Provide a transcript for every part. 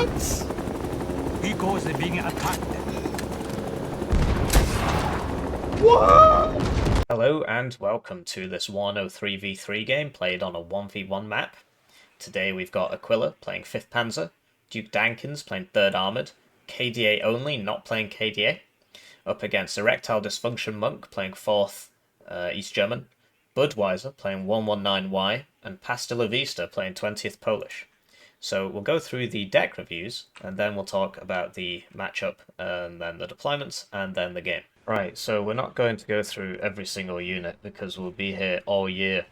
What? Because they're being attacked. What? Hello and welcome to this Warno 3v3 game played on a 1v1 map. Today we've got Aquila playing 5th Panzer, Duke Dankins playing 3rd Armoured, KDA only, not playing KDA, up against Erectile Dysfunction Monk playing 4th East German, Budweiser playing 119Y, and Pasta La Vista playing 20th Polish. So we'll go through the deck reviews, and then we'll talk about the matchup, and then the deployments, and then the game. Right, so we're not going to go through every single unit, because we'll be here all year.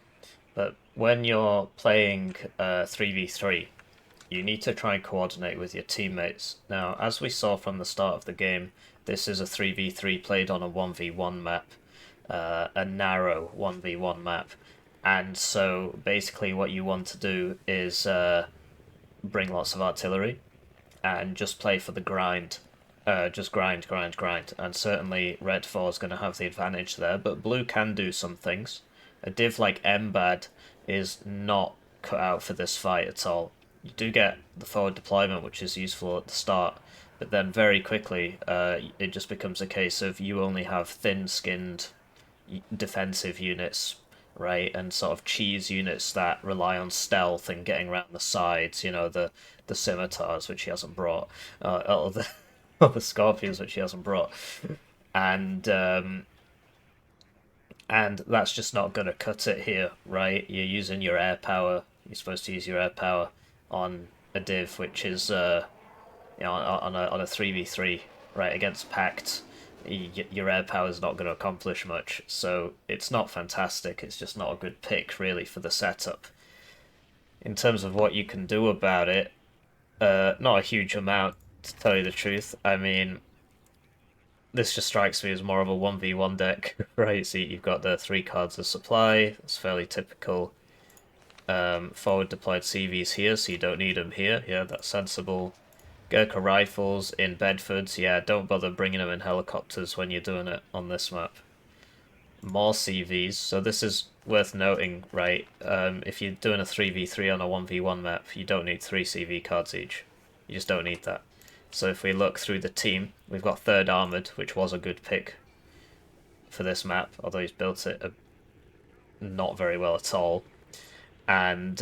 But when you're playing 3v3, you need to try and coordinate with your teammates. Now, as we saw from the start of the game, this is a 3v3 played on a 1v1 map, a narrow 1v1 map. And so basically what you want to do is bring lots of artillery and just play for the grind. Just grind. And certainly Red 4 is going to have the advantage there, but Blue can do some things. A div like MBAD is not cut out for this fight at all. You do get the forward deployment, which is useful at the start, but then very quickly it just becomes a case of you only have thin-skinned defensive units, right, and sort of cheese units that rely on stealth and getting around the sides, you know, the scimitars, which he hasn't brought, or the scorpions, which he hasn't brought, and that's just not going to cut it here, right? You're using your air power. You're supposed to use your air power on a div, which is you know, on a 3v3, right, against PACT. Your air power is not going to accomplish much, so it's not fantastic. It's just not a good pick, really, for the setup. In terms of what you can do about it, not a huge amount, to tell you the truth. I mean, this just strikes me as more of a 1v1 deck, right? So you've got the 3 cards of supply. It's fairly typical. Forward deployed CVs here, so you don't need them here. Yeah, that's sensible. Gurkha rifles in Bedfords. Yeah, don't bother bringing them in helicopters when you're doing it on this map. More CVs. So this is worth noting, right? If you're doing a 3v3 on a 1v1 map, you don't need 3 CV cards each. You just don't need that. So if we look through the team, we've got 3rd Armoured, which was a good pick for this map, although he's built it not very well at all. And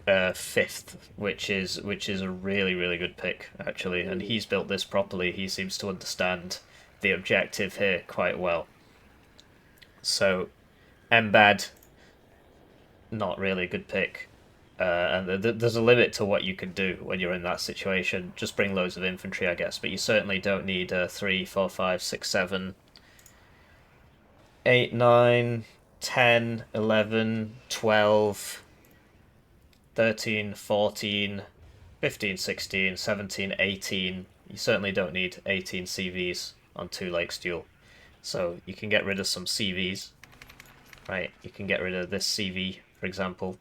5th, which is a really good pick, actually, and he's built this properly. He seems to understand the objective here quite well. So MBAD, not really a good pick. And there's a limit to what you can do when you're in that situation. Just bring loads of infantry, I guess, but you certainly don't need 3, 4, 5, 6, 7, 8, 9, 10, 11, 12, 13, 14, 15, 16, 17, 18. You certainly don't need 18 CVs on Two Lakes Duel. So you can get rid of some CVs, right? You can get rid of this CV, for example.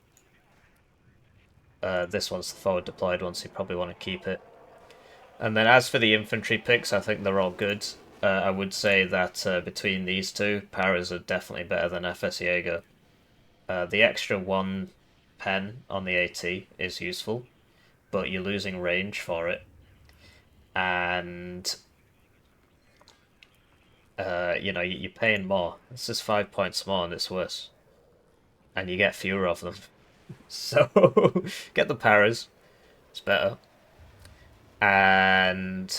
This one's the forward deployed one, so you probably want to keep it. And then as for the infantry picks, I think they're all good. I would say that between these two, Paras are definitely better than FS Jaeger. The extra 1 pen on the AT is useful, but you're losing range for it. And you know, you're paying more. This is 5 points more and it's worse. And you get fewer of them. So get the Paras, it's better. And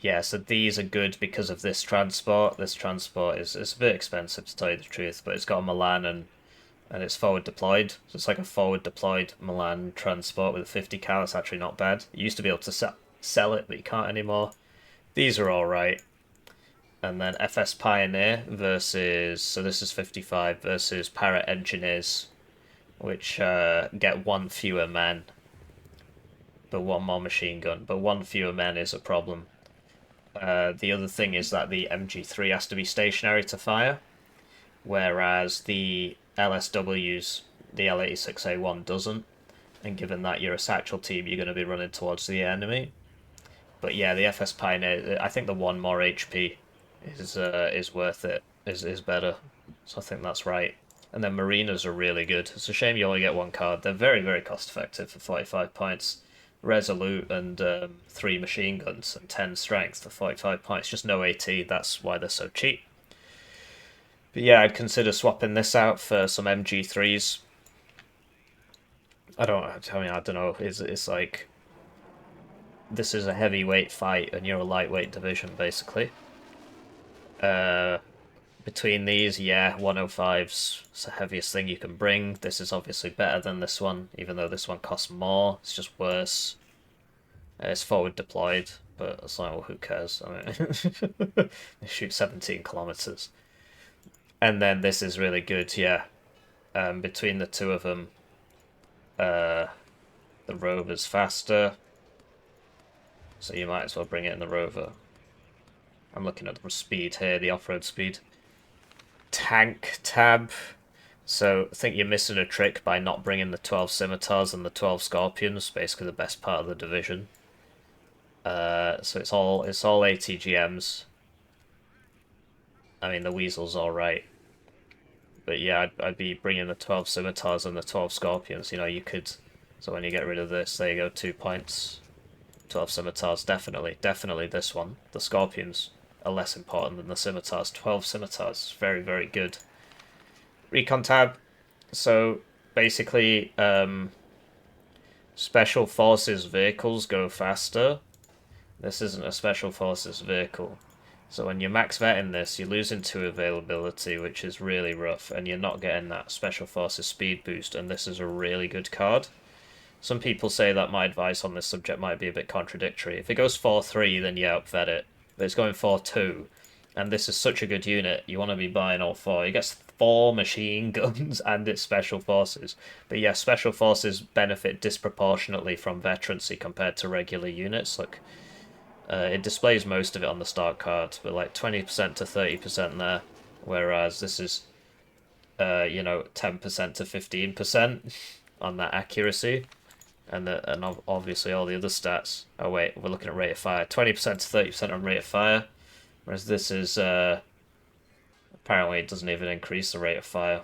yeah, so these are good because of this transport. This transport is a bit expensive, to tell you the truth, but it's got a Milan and it's forward deployed. So it's like a forward deployed Milan transport with a 50 cal. It's actually not bad. You used to be able to sell it, but you can't anymore. These are alright. And then FS Pioneer versus, so this is 55 versus Para Engineers, which get 1 fewer men, but 1 more machine gun. But 1 fewer men is a problem. The other thing is that the MG3 has to be stationary to fire, whereas the LSWs, the L86A1 doesn't. And given that you're a satchel team, you're going to be running towards the enemy. But yeah, the FS Pioneer, I think the 1 more HP is worth it, is better. So I think that's right. And then Marinas are really good. It's a shame you only get one card. They're very, very cost effective for 45 points. Resolute and 3 machine guns and 10 strength for 45 points. Just no AT, that's why they're so cheap. But yeah, I'd consider swapping this out for some MG3s. I don't know. It's like, this is a heavyweight fight and you're a lightweight division, basically. Between these, yeah, 105's the heaviest thing you can bring. This is obviously better than this one, even though this one costs more. It's just worse. It's forward deployed, but it's like, well, who cares? I mean, they shoot 17 kilometers. And then this is really good, yeah. Between the two of them, the Rover's faster, so you might as well bring it in the Rover. I'm looking at the speed here, the off-road speed. Tank tab. So I think you're missing a trick by not bringing the 12 Scimitars and the 12 Scorpions, basically the best part of the division. So it's all ATGMs. I mean, the Weasel's alright. But yeah, I'd be bringing the 12 Scimitars and the 12 Scorpions. You know, you could... So when you get rid of this, there you go, 2 points. 12 Scimitars, definitely this one. The Scorpions are less important than the Scimitars. 12 Scimitars, very, very good. Recon tab. So basically, Special Forces vehicles go faster. This isn't a Special Forces vehicle. So when you're max vetting this, you're losing 2 availability, which is really rough, and you're not getting that Special Forces speed boost, and this is a really good card. Some people say that my advice on this subject might be a bit contradictory. If it goes 4-3, then yeah, upvet it. But it's going 4-2, and this is such a good unit, you want to be buying all 4. It gets 4 machine guns and it's Special Forces. But yeah, Special Forces benefit disproportionately from veterancy compared to regular units. Like, it displays most of it on the start card, but like 20% to 30% there. Whereas this is, 10% to 15% on that accuracy. And obviously all the other stats. Oh wait, we're looking at rate of fire. 20% to 30% on rate of fire. Whereas this is, apparently it doesn't even increase the rate of fire.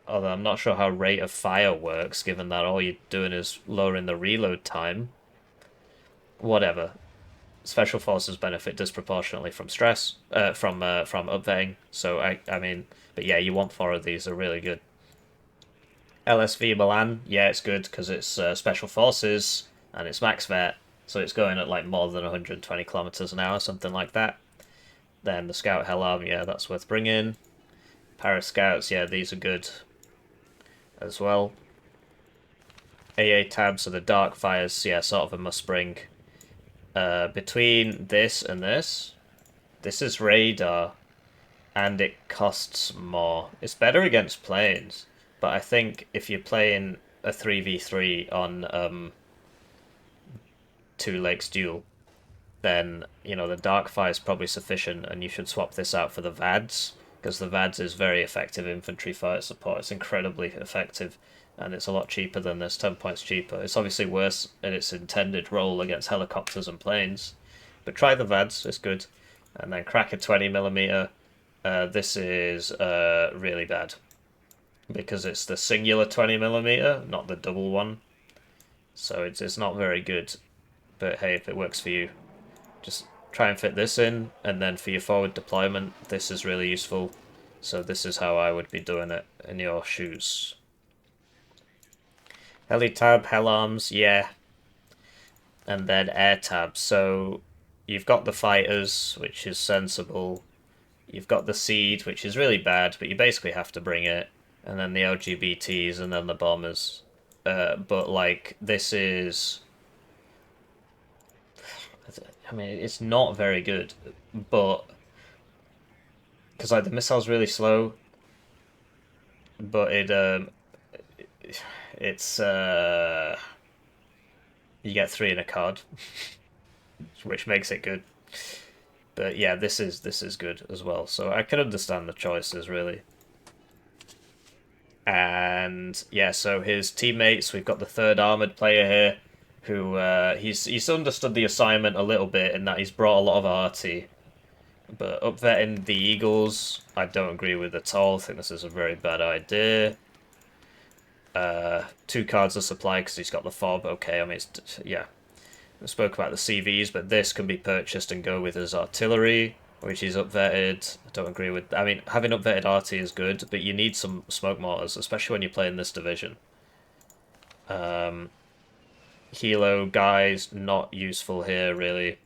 Although I'm not sure how rate of fire works, given that all you're doing is lowering the reload time. Whatever. Special Forces benefit disproportionately from stress, from upvetting. So, I mean, but yeah, you want 4 of these, they're really good. LSV Milan, yeah, it's good because it's Special Forces and it's max vet, so it's going at like more than 120 kilometers an hour, something like that. Then the Scout Hellam, yeah, that's worth bringing. Paris Scouts, yeah, these are good as well. AA tabs, so the Dark Fires, yeah, sort of a must bring. Between this and this is radar, and it costs more. It's better against planes. But I think if you're playing a 3v3 on Two Lakes Duel, then, the Darkfire is probably sufficient, and you should swap this out for the VADS, because the VADS is very effective infantry fire support. It's incredibly effective, and it's a lot cheaper than this, 10 points cheaper. It's obviously worse in its intended role against helicopters and planes, but try the VADS, it's good. And then crack a 20mm. This is really bad, because it's the singular 20mm, not the double one. So it's not very good. But hey, if it works for you, just try and fit this in, and then for your forward deployment, this is really useful. So this is how I would be doing it in your shoes. Heli tab, Hell Arms, yeah. And then air tab. So you've got the fighters, which is sensible. You've got the seed, which is really bad, but you basically have to bring it. And then the LGBTs, and then the bombers. But, like, this is... I mean, it's not very good, but... Because, like, the missile's really slow. But it's... You get 3 in a card. Which makes it good. But, yeah, this is good as well. So I can understand the choices, really. And yeah, so his teammates, we've got the 3rd Armoured player here, who he's understood the assignment a little bit in that he's brought a lot of ARTY, But upvetting the Eagles, I don't agree with at all. I think this is a very bad idea. 2 cards of supply because he's got the fob. Okay, I mean, yeah. I spoke about the CVs, but this can be purchased and go with his artillery, which is upvetted. I don't agree with... I mean, having upvetted ARTY is good, but you need some smoke mortars, especially when you play in this division. Helo guys, not useful here, really.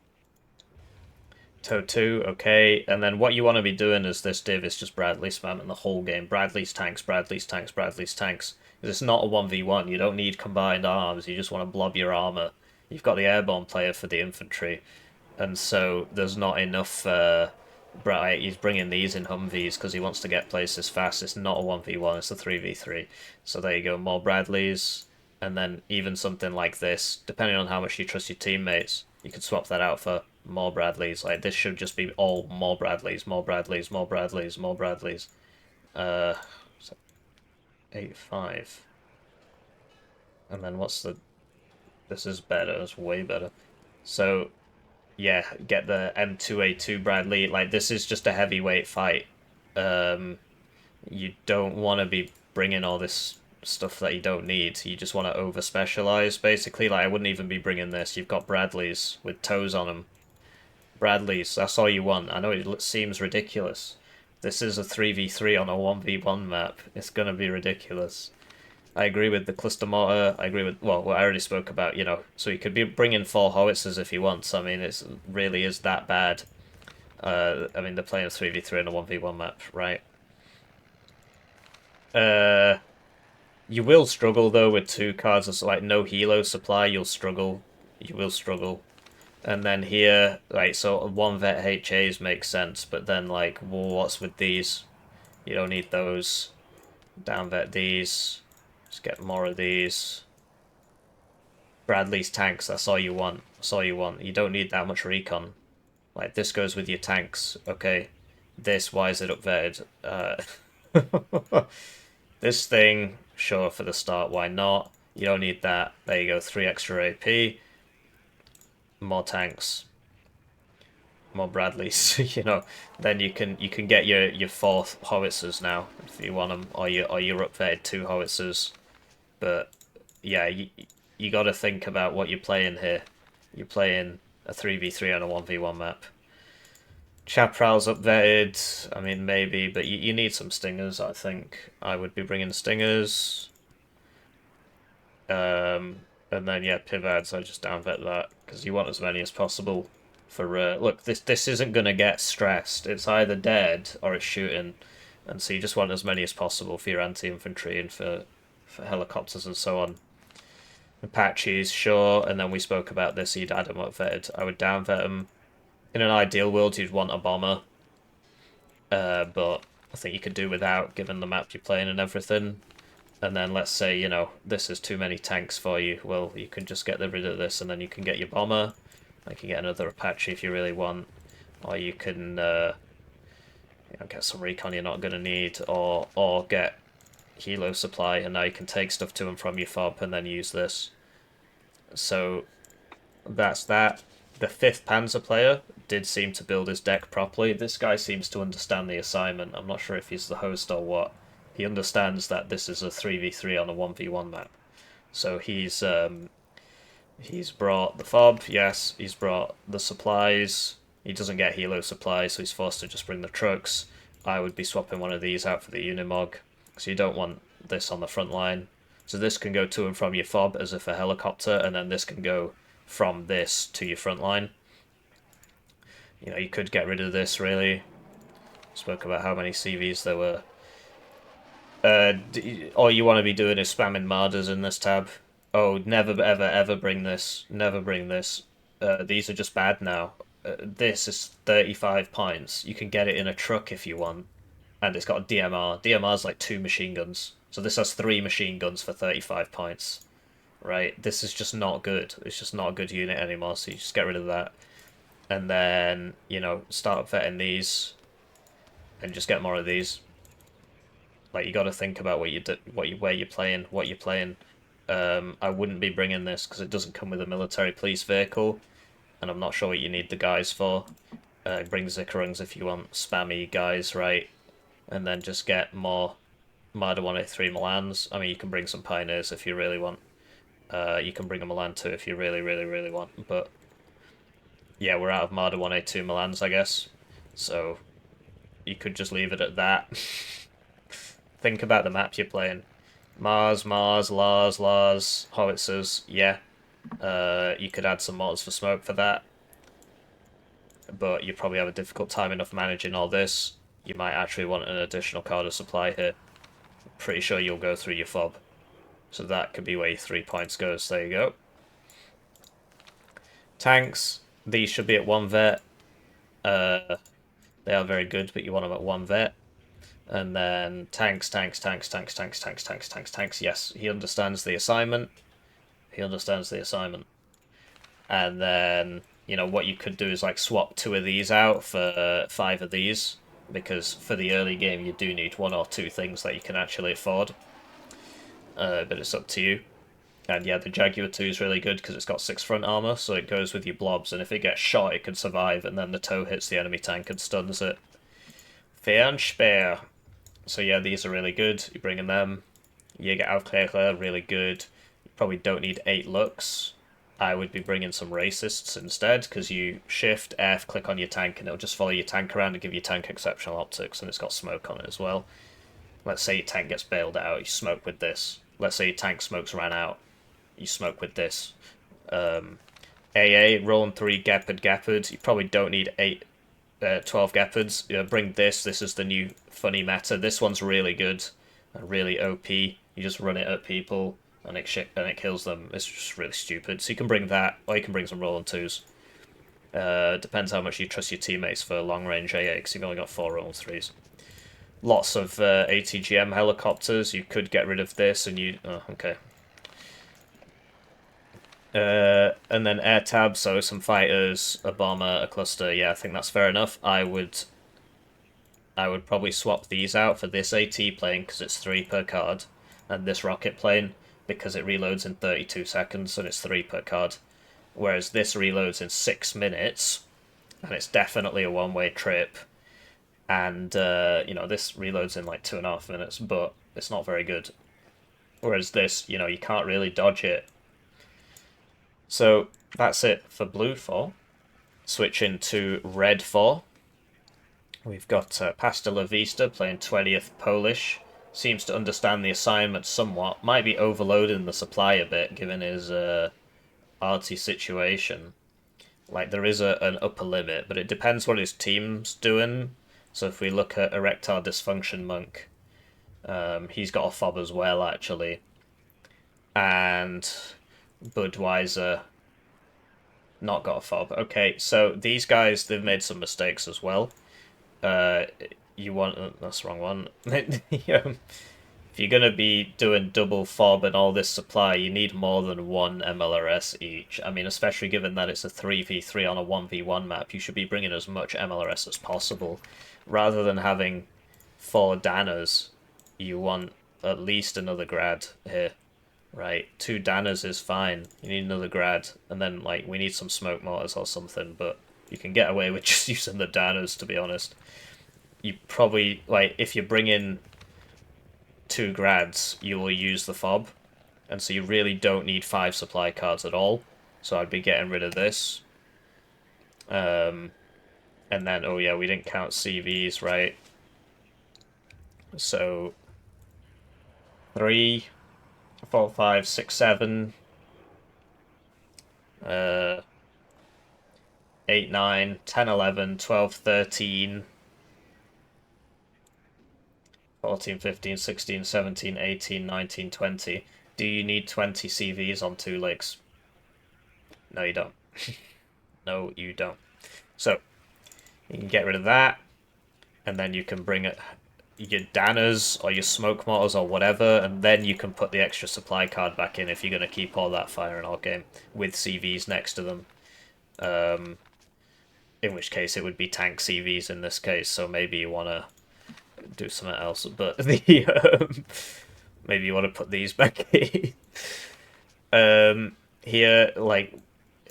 Toe 2, okay. And then what you want to be doing is this div is just Bradley spamming the whole game. Bradley's tanks, Bradley's tanks, Bradley's tanks. Because it's not a 1v1. You don't need combined arms. You just want to blob your armor. You've got the airborne player for the infantry. And so there's not enough... he's bringing these in Humvees because he wants to get places fast. It's not a 1v1, it's a 3v3. So there you go, more Bradleys. And then even something like this, depending on how much you trust your teammates, you could swap that out for more Bradleys. Like, this should just be all more Bradleys, more Bradleys, more Bradleys, more Bradleys. 8-5. And then what's the... This is better, it's way better. So, yeah, get the M2A2 Bradley. Like, this is just a heavyweight fight. You don't want to be bringing all this stuff that you don't need. You just want to over-specialize, basically. Like, I wouldn't even be bringing this. You've got Bradleys with toes on them. Bradleys, that's all you want. I know it seems ridiculous. This is a 3v3 on a 1v1 map. It's going to be ridiculous. I agree with the cluster mortar. I agree with, well, what I already spoke about, you know. So you could be bringing 4 howitzers if you want. I mean, it really is that bad. I mean, they're playing a 3v3 on a 1v1 map, right? You will struggle, though, with 2 cards. It's like no helo supply, you'll struggle. You will struggle. And then here, like, so 1 vet HAs makes sense, but then, like, well, what's with these? You don't need those. Down vet these. Just get more of these. Bradley's tanks, that's all you want. That's all you want. You don't need that much recon. Like, this goes with your tanks. Okay. This, why is it upvetted? This thing, sure, for the start, why not? You don't need that. There you go, 3 extra AP. More tanks. More Bradleys, you know. Then you can get your 4th howitzers now, if you want them, or your upvetted 2 howitzers. But, yeah, you got to think about what you're playing here. You're playing a 3v3 on a 1v1 map. Chaparral's upvetted, I mean, maybe, but you need some stingers, I think. I would be bringing stingers. And then, yeah, pivads, I just downvet that, because you want as many as possible for... look, this isn't going to get stressed. It's either dead or it's shooting. And so you just want as many as possible for your anti-infantry and for helicopters and so on. Apaches, sure, and then we spoke about this, you'd add them upvetted. I would downvet them. In an ideal world, you'd want a bomber. But I think you could do without, given the map you're playing and everything. And then let's say, you know, this is too many tanks for you. Well, you can just get rid of this and then you can get your bomber. You can get another Apache if you really want. Or you can you know, get some recon you're not going to need. Or get helo supply and now you can take stuff to and from your fob and then use this. So that's that. The 5th Panzer player did seem to build his deck properly. This guy seems to understand the assignment. I'm not sure if he's the host or what. He understands that this is a 3v3 on a 1v1 map. So he's brought the fob, yes, he's brought the supplies. He doesn't get helo supplies, so he's forced to just bring the trucks. I would be swapping one of these out for the Unimog, because you don't want this on the front line. So this can go to and from your fob as if a helicopter, and then this can go from this to your front line. You know, you could get rid of this, really. Spoke about how many CVs there were. All you want to be doing is spamming Marders in this tab. Oh, never, ever, ever bring this. Never bring this. These are just bad now. This is 35 points. You can get it in a truck if you want. And it's got a DMR. DMR's like 2 machine guns. So this has 3 machine guns for 35 points. Right? This is just not good. It's just not a good unit anymore, so you just get rid of that. And then, you know, start vetting these. And just get more of these. Like, you got to think about where you're playing, what you're playing. I wouldn't be bringing this because it doesn't come with a military police vehicle, and I'm not sure what you need the guys for. Bring Zickerungs if you want spammy guys, right? And then just get more Marder 183 Milans. I mean, you can bring some Pioneers if you really want. You can bring a Milan too if you really, really, really want. But yeah, we're out of Marder 182 Milans, I guess. So you could just leave it at that. Think about the map you're playing. Mars, Lars, howitzers, yeah. You could add some mods for smoke for that. But you probably have a difficult time enough managing all this. You might actually want an additional card of supply here. Pretty sure you'll go through your fob. So that could be where your 3 points goes. There you go. Tanks. These should be at 1 vet. They are very good, but you want them at 1 vet. And then tanks. Yes, he understands the assignment. And then, you know, what you could do is like swap 2 of these out for 5 of these. Because for the early game you do need 1 or 2 things that you can actually afford. But it's up to you. And yeah, the Jaguar 2 is really good because it's got 6 front armor, so it goes with your blobs, and if it gets shot it can survive, and then the tow hits the enemy tank and stuns it. Fair and spare. So yeah, these are really good. You're bringing them. Jägeraufklärer, really good. You probably don't need 8 looks. I would be bringing some racists instead, because you shift F, click on your tank, and it'll just follow your tank around and give your tank exceptional optics, and it's got smoke on it as well. Let's say your tank gets bailed out, you smoke with this. Let's say your tank smokes ran out, you smoke with this. AA, Roland 3, Gepard. You probably don't need 12 Gepards. Bring this is the new funny meta. This one's really good, really OP. You just run it at people, and it kills them. It's just really stupid. So you can bring that, or you can bring some Roland 2s. Depends how much you trust your teammates for long-range AA, because you've only got 4 Roland 3s. Lots of ATGM helicopters. You could get rid of this, and you... Oh, okay. And then air tab, so some fighters, a bomber, a cluster. Yeah, I think that's fair enough. I would probably swap these out for this AT plane, because it's 3 per card, and this rocket plane, because it reloads in 32 seconds, and it's 3 per card. Whereas this reloads in 6 minutes, and it's definitely a one-way trip. And, you know, this reloads in like 2.5 minutes, but it's not very good. Whereas this, you know, you can't really dodge it. So that's it for blue 4. Switching to red 4. We've got Pasta La Vista playing 20th Polish. Seems to understand the assignment somewhat. Might be overloading the supply a bit, given his ARTY situation. Like, there is an upper limit, but it depends what his team's doing. So if we look at Erectile Dysfunction Monk, he's got a fob as well, actually. And Budweiser not got a fob. Okay, so these guys, they've made some mistakes as well. You want... that's the wrong one. If you're going to be doing double fob and all this supply, you need more than 1 MLRS each. I mean, especially given that it's a 3v3 on a 1v1 map, you should be bringing as much MLRS as possible. Rather than having 4 Danners, you want at least another grad here, right? 2 Danners is fine. You need another grad, and then, like, we need some smoke mortars or something, but you can get away with just using the Danners, to be honest. You probably, like, if you bring in 2 grads, you will use the fob, and so you really don't need 5 supply cards at all. So I'd be getting rid of this. And then, oh yeah, we didn't count CVs, right? So 3, 4, 5, 6, 7, 8, 9, 10, 11, 12, 13, 14, 15, 16, 17, 18, 19, 20. Do you need 20 CVs on Two Lakes? No, you don't. No, you don't. So, you can get rid of that, and then you can bring your Danners or your smoke mortars or whatever, and then you can put the extra supply card back in if you're going to keep all that firing all game with CVs next to them. In which case it would be tank CVs in this case, so maybe you want to do something else, but the maybe you want to put these back in. Here, like,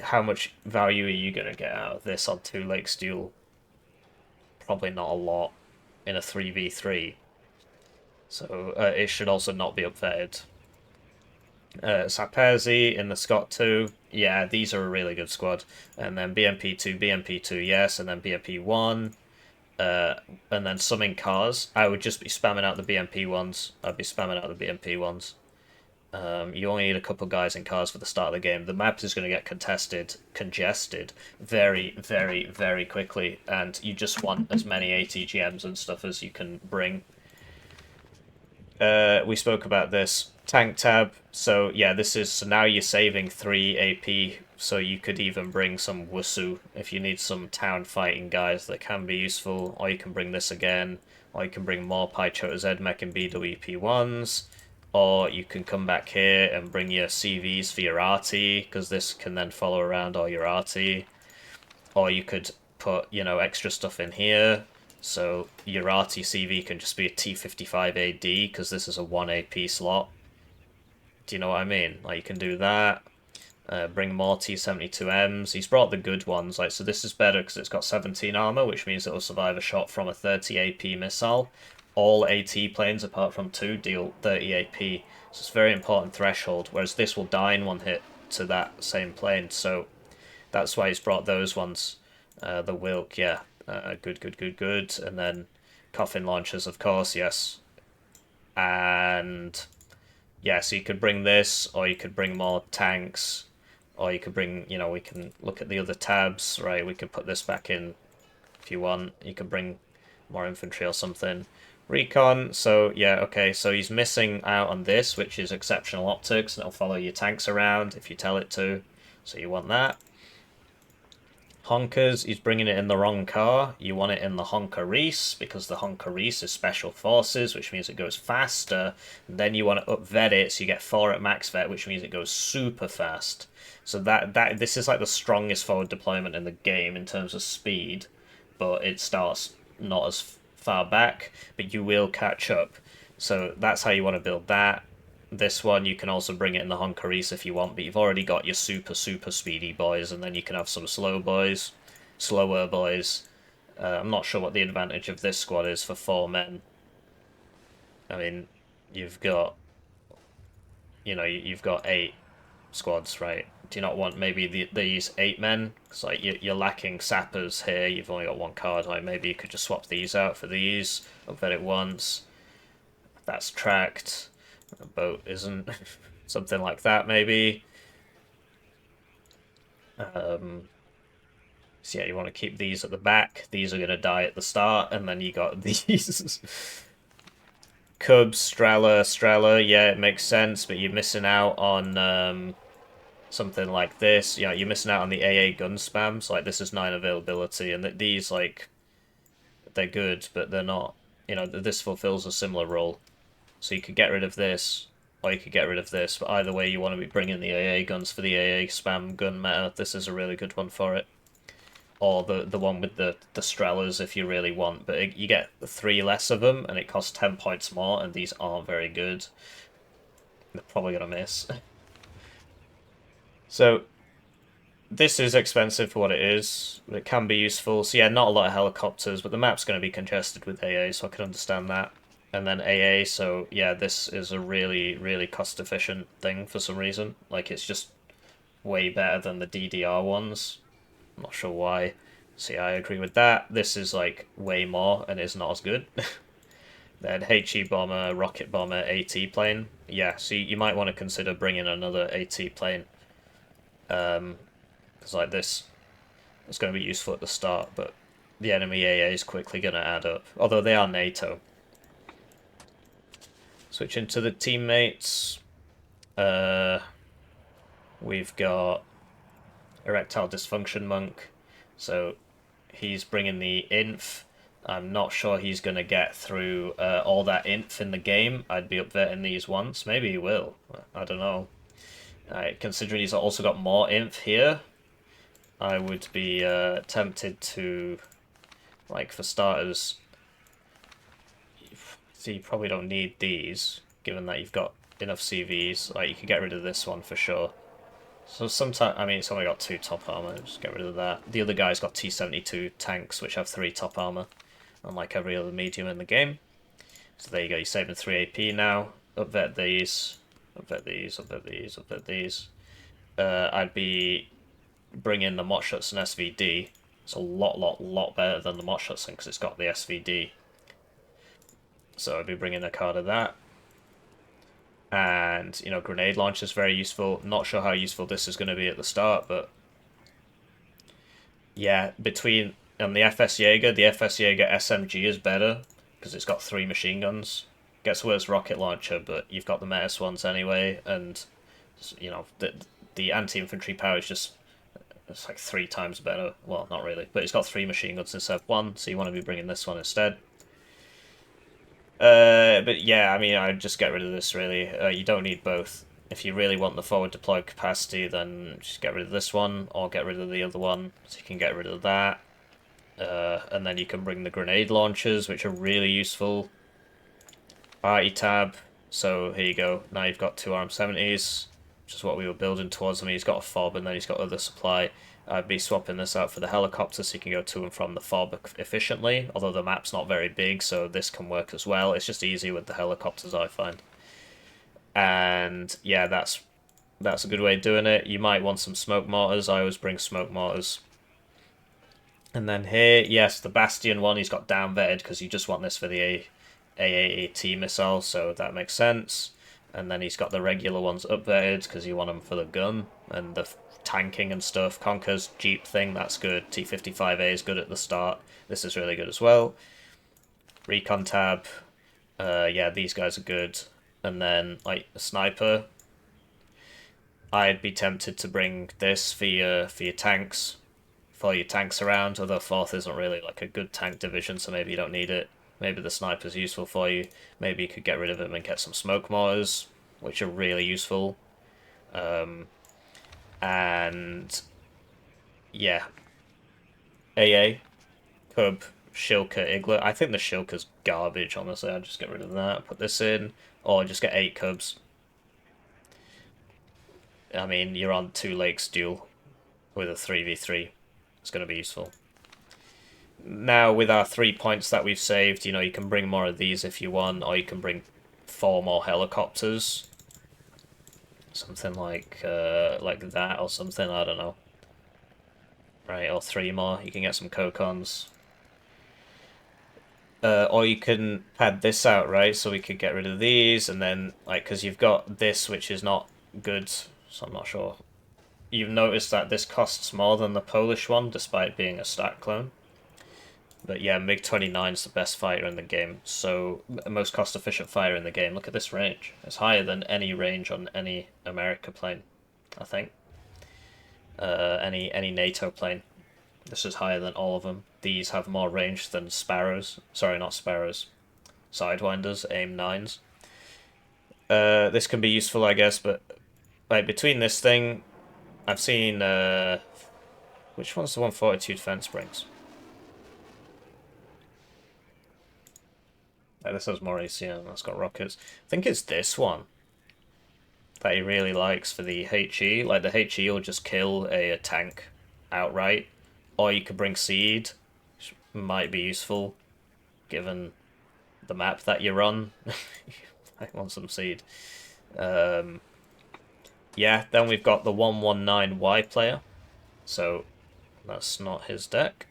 how much value are you going to get out of this on Two Lakes Duel? probably not a lot in a 3v3. So it should also not be upvetted. Saperzi in the Scott 2. Yeah, these are a really good squad. And then BMP 2, yes, and then BMP 1. And then some in cars. I would just be spamming out the BMP ones. I'd be spamming out the BMP ones. You only need a couple guys in cars for the start of the game. The map is going to get congested very, very, very quickly, and you just want as many ATGMs and stuff as you can bring. We spoke about this tank tab. So yeah, so now you're saving 3 AP, so you could even bring some Wusu if you need some town fighting guys that can be useful, or you can bring this again, or you can bring more Paichota Zmech and BWP1s. Or you can come back here and bring your CVs for your ARTY, because this can then follow around all your ARTY. Or you could put, extra stuff in here. So your ARTY CV can just be a T55AD, because this is a 1 AP slot. Do you know what I mean? Like, you can do that. Bring more T72Ms. He's brought the good ones. Like, so this is better because it's got 17 armor, which means it will survive a shot from a 30 AP missile. All AT planes, apart from 2, deal 30 AP. So it's a very important threshold, whereas this will die in 1 hit to that same plane. So that's why he's brought those ones. The Wilk, yeah. Good. And then coffin launchers, of course, yes. And yeah, so you could bring this, or you could bring more tanks, or you could bring, we can look at the other tabs, right? We could put this back in if you want. You could bring more infantry or something. Recon, so yeah, okay, so he's missing out on this, which is exceptional optics, and it'll follow your tanks around if you tell it to, so you want that. Honkers, he's bringing it in the wrong car. You want it in the Honker Reese, because the Honker Reese is special forces, which means it goes faster. And then you want to up-vet it, so you get 4 at max vet, which means it goes super fast. So this is like the strongest forward deployment in the game in terms of speed, but it starts not as far back, but you will catch up. So that's how you want to build that. This one, you can also bring it in the Honkaris if you want, but you've already got your super speedy boys, and then you can have some slower boys. I'm not sure what the advantage of this squad is for 4 men. I mean, you've got 8 squads, right? Do you not want maybe these 8 men? Because like you're lacking sappers here. You've only got 1 card. Like maybe you could just swap these out for these. Upvet it once. That's tracked. A boat isn't. Something like that maybe. So yeah, you want to keep these at the back. These are gonna die at the start, and then you got these. Cubs, Strela. Yeah, it makes sense, but you're missing out on something like this. You're missing out on the AA gun spams. Like, this is 9 availability, and these, like, they're good, but they're not, this fulfills a similar role. So you could get rid of this, or you could get rid of this, but either way you want to be bringing the AA guns for the AA spam gun meta. This is a really good one for it. Or the one with the Strelas if you really want, but you get 3 less of them, and it costs 10 points more, and these aren't very good. They're probably going to miss. So, this is expensive for what it is, but it can be useful. So yeah, not a lot of helicopters, but the map's going to be congested with AA, so I can understand that. And then AA, so yeah, this is a really, really cost-efficient thing for some reason. Like, it's just way better than the DDR ones. I'm not sure why. So yeah, I agree with that. This is, like, way more, and it's not as good. Then HE bomber, rocket bomber, AT plane. Yeah, so you might want to consider bringing another AT plane. Because like this, it's going to be useful at the start, but the enemy AA is quickly going to add up. Although they are NATO. Switching to the teammates. We've got Erectile Dysfunction Monk. So he's bringing the Inf. I'm not sure he's going to get through all that Inf in the game. I'd be upvetting these once. Maybe he will. I don't know. Considering he's also got more Inf here, I would be tempted to, like, for starters, so you probably don't need these, given that you've got enough CVs. Like, you could get rid of this one for sure. So sometimes, I mean, it's only got 2 top armor, just get rid of that. The other guy's got T72 tanks, which have 3 top armor. unlike every other medium in the game. So there you go, you're saving 3 AP now. Upvet these, upvet these, upvet these, upvet these. I'd be bringing the Motshotson SVD. It's a lot better than the Motshotson because it's got the SVD. So I'd be bringing a card of that. And, you know, grenade launcher is very useful. Not sure how useful this is going to be at the start, but yeah, between and the FS Jaeger SMG is better because it's got 3 machine guns. Gets worse rocket launcher, but you've got the Metis ones anyway, and you know the anti-infantry power is just it's like 3 times better. Well, not really, but it's got 3 machine guns instead of 1, so you want to be bringing this one instead. But yeah, I mean, I'd just get rid of this really. You don't need both. If you really want the forward deployed capacity, then just get rid of this one, or get rid of the other one, so you can get rid of that. And then you can bring the grenade launchers, which are really useful. ARTY tab, so here you go. Now you've got 2 RM70s, which is what we were building towards. I mean, he's got a FOB, and then he's got other supply. I'd be swapping this out for the helicopter so you can go to and from the FOB efficiently, although the map's not very big, so this can work as well. It's just easier with the helicopters, I find. And yeah, that's a good way of doing it. You might want some smoke mortars. I always bring smoke mortars. And then here, yes, the Bastion one, he's got down vetted because you just want this for the AAAT missile, so that makes sense. And then he's got the regular ones up vetted because you want them for the gun and the tanking and stuff. Conker's Jeep thing, that's good. T-55A is good at the start. This is really good as well. Recon tab, yeah, these guys are good. And then, like, a sniper, I'd be tempted to bring this for your tanks. Follow your tanks around, although 4th isn't really like a good tank division, so maybe you don't need it. Maybe the sniper's useful for you. Maybe you could get rid of him and get some smoke mortars, which are really useful. And yeah, AA, Cub, Shilka, Igla. I think the Shilka's garbage, honestly. I'd just get rid of that, put this in, or just get 8 Cubs. I mean, you're on Two Lakes Duel with a 3v3. It's going to be useful. Now, with our 3 points that we've saved, you know, you can bring more of these if you want, or you can bring 4 more helicopters. Something like that, or something, I don't know. Right, or 3 more. You can get some Cocons. Or you can pad this out, right? So we could get rid of these, and then, like, because you've got this, which is not good, so I'm not sure. You've noticed that this costs more than the Polish one, despite being a stat clone. But yeah, MiG-29 is the best fighter in the game, so most cost-efficient fighter in the game. Look at this range. It's higher than any range on any America plane, I think. Any NATO plane. This is higher than all of them. These have more range than Sparrows. Sorry, not Sparrows. Sidewinders, AIM-9s. This can be useful, I guess, but like between this thing, I've seen... which one's the 142 defense springs? This has more ACM, that's got rockets. I think it's this one that he really likes for the HE. Like, the HE will just kill a tank outright. Or you could bring Seed, which might be useful, given the map that you're on. I want some Seed. Yeah, then we've got the 119Y player. So, that's not his deck.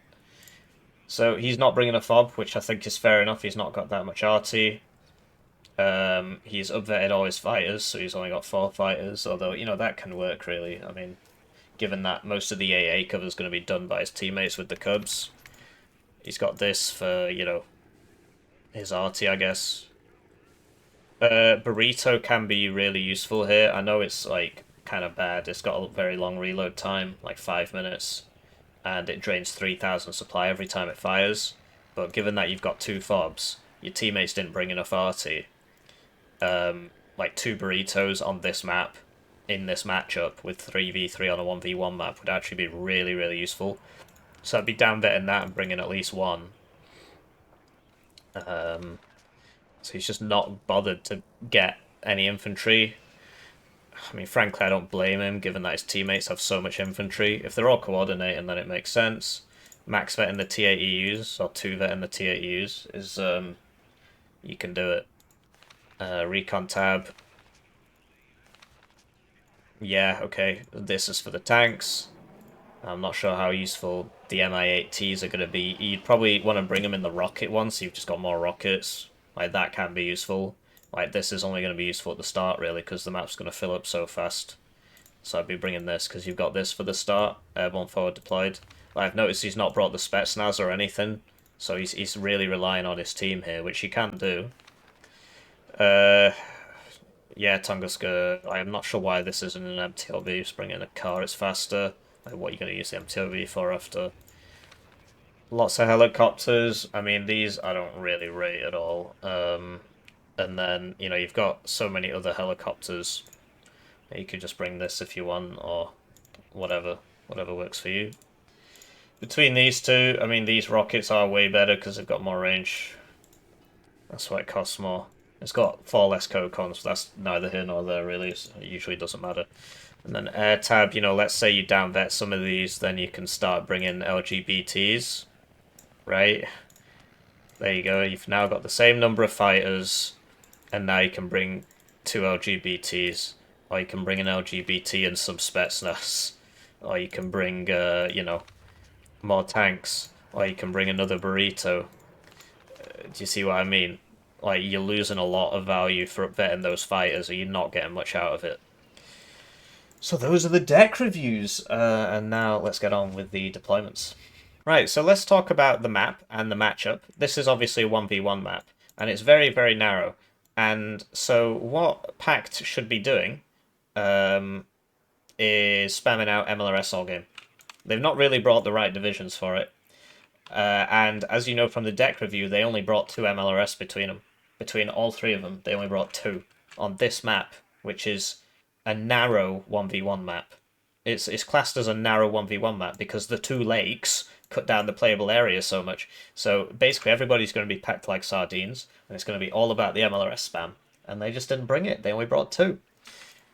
So he's not bringing a FOB, which I think is fair enough. He's not got that much ARTY. He's upvetted all his fighters, so he's only got 4 fighters. Although, you know, that can work, really. I mean, given that most of the AA cover is going to be done by his teammates with the Cubs. He's got this for, you know, his ARTY, I guess. Burrito can be really useful here. I know it's, like, kind of bad. It's got a very long reload time, like 5 minutes. And it drains 3,000 supply every time it fires. But given that you've got 2 FOBs, your teammates didn't bring enough ARTY. Like 2 burritos on this map, in this matchup, with 3v3 on a 1v1 map would actually be really, really useful. So I'd be down betting that and bringing at least 1. So he's just not bothered to get any infantry. I mean, frankly, I don't blame him, given that his teammates have so much infantry. If they're all coordinating, then it makes sense. max vet in the T8EUs, or 2 vet in the T8EUs, is you can do it. Recon tab. Yeah, okay, this is for the tanks. I'm not sure how useful the Mi-8Ts are going to be. You'd probably want to bring them in the rocket one, so you've just got more rockets. Like, that can be useful. Like, this is only going to be useful at the start, really, because the map's going to fill up so fast. So I'd be bringing this, because you've got this for the start, airborne forward deployed. I've noticed he's not brought the Spetsnaz or anything, so he's really relying on his team here, which he can do. Yeah, Tunguska, I'm not sure why this isn't an MTLB, just bring in a car, it's faster. Like, what are you going to use the MTLB for after? Lots of helicopters, I mean, these I don't really rate at all. And then, you know, you've got so many other helicopters. You could just bring this if you want, or whatever works for you. Between these two, I mean, these rockets are way better because they've got more range. That's why it costs more. It's got 4 less cocons, but that's neither here nor there, really. So it usually doesn't matter. And then air tab, you know, let's say you down vet some of these, then you can start bringing LGBTs, right? There you go. You've now got the same number of fighters, and now you can bring 2 LGBTs, or you can bring an LGBT and some Spetsnaz, or you can bring, you know, more tanks, or you can bring another burrito. Do you see what I mean? Like, you're losing a lot of value for upvetting those fighters, or you're not getting much out of it. So those are the deck reviews, and now let's get on with the deployments. Right, so let's talk about the map and the matchup. This is obviously a 1v1 map, and it's very, very narrow. And so what PACT should be doing is spamming out MLRS all game. They've not really brought the right divisions for it. And as you know from the deck review, they only brought 2 MLRS between them. Between all 3 of them, they only brought 2 on this map, which is a narrow 1v1 map. It's classed as a narrow 1v1 map because the 2 lakes cut down the playable area so much. So basically everybody's going to be packed like sardines, and it's going to be all about the MLRS spam. And they just didn't bring it. They only brought 2.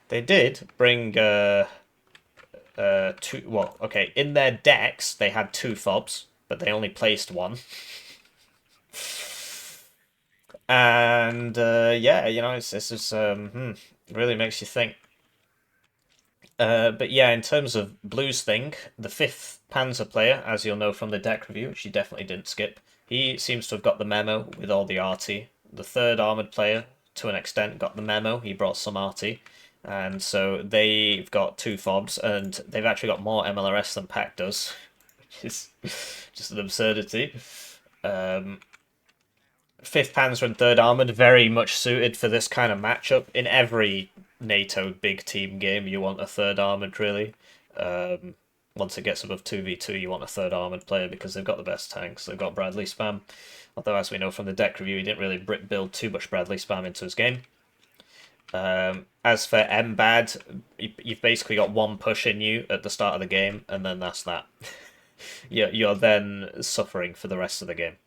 They did bring 2... Well, okay, in their decks, they had 2 fobs, but they only placed 1. And yeah, you know, it's just really makes you think. But yeah, in terms of Blue's thing, the 5th Panzer player, as you'll know from the deck review, which you definitely didn't skip, he seems to have got the memo with all the ARTY. The 3rd armoured player, to an extent, got the memo. He brought some ARTY. And so they've got 2 fobs, and they've actually got more MLRS than PACT does, which is just an absurdity. 5th Panzer and 3rd Armoured, very much suited for this kind of matchup. In every NATO big team game, you want a 3rd Armoured, really. Once it gets above 2v2, you want a 3rd Armoured player because they've got the best tanks. They've got Bradley spam. Although, as we know from the deck review, he didn't really build too much Bradley spam into his game. As for MBAD, you've basically got 1 push in you at the start of the game, and then that's that. You're then suffering for the rest of the game.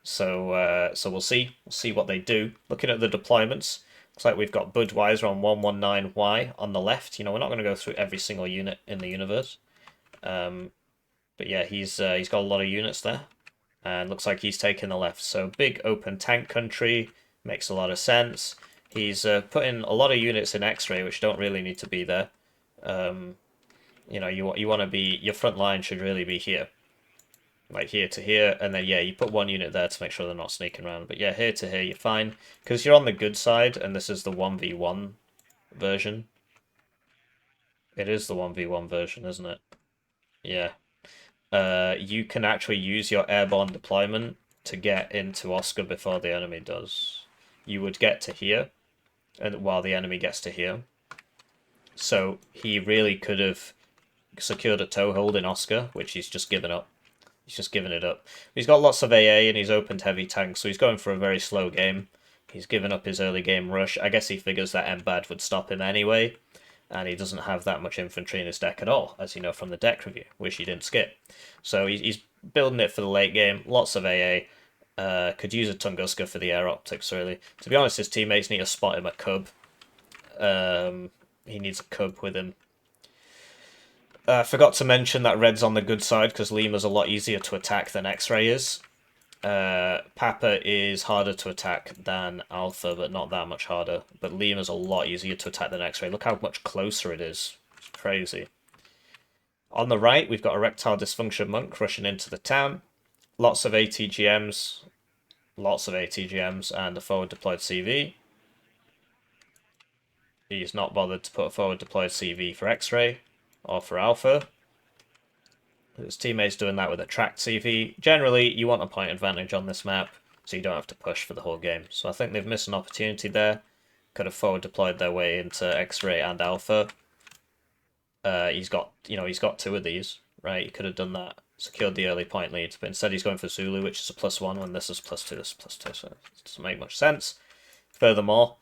So we'll see what they do. Looking at the deployments, looks like we've got Budweiser on 119Y on the left. You know, we're not going to go through every single unit in the universe, but yeah, he's got a lot of units there, and looks like he's taking the left. So big open tank country makes a lot of sense. He's putting a lot of units in X-ray, which don't really need to be there. You know, you want to be, your front line should really be here. Like here to here, and then yeah, you put 1 unit there to make sure they're not sneaking around. But yeah, here to here, you're fine. Because you're on the good side, and this is the 1v1 version. It is the 1v1 version, isn't it? Yeah. You can actually use your airborne deployment to get into Oscar before the enemy does. You would get to here, and while the enemy gets to here. So he really could have secured a toehold in Oscar, which he's just given up. He's just given it up. He's got lots of AA and he's opened heavy tanks, so he's going for a very slow game. He's given up his early game rush. I guess he figures that MBAD would stop him anyway, and he doesn't have that much infantry in his deck at all, as you know from the deck review, which he didn't skip. So he's building it for the late game. Lots of AA. Could use a Tunguska for the air optics, really. To be honest, his teammates need to spot him a cub. He needs a cub with him. I forgot to mention that red's on the good side because Lima's a lot easier to attack than X-Ray is. Papa is harder to attack than Alpha, but not that much harder. But Lima's a lot easier to attack than X-Ray. Look how much closer it is. It's crazy. On the right, we've got Erectile Dysfunction Monk rushing into the town. Lots of ATGMs. Lots of ATGMs and a forward deployed CV. He's not bothered to put a forward deployed CV for X-Ray or for Alpha. His teammate's doing that with a tracked CV. Generally, you want a point advantage on this map, so you don't have to push for the whole game. So I think they've missed an opportunity there. Could have forward deployed their way into X-Ray and Alpha. He's got two of these, right? He could have done that, secured the early point lead, but instead he's going for Zulu, which is a +1 when this is +2. This is +2, so it doesn't make much sense. Furthermore,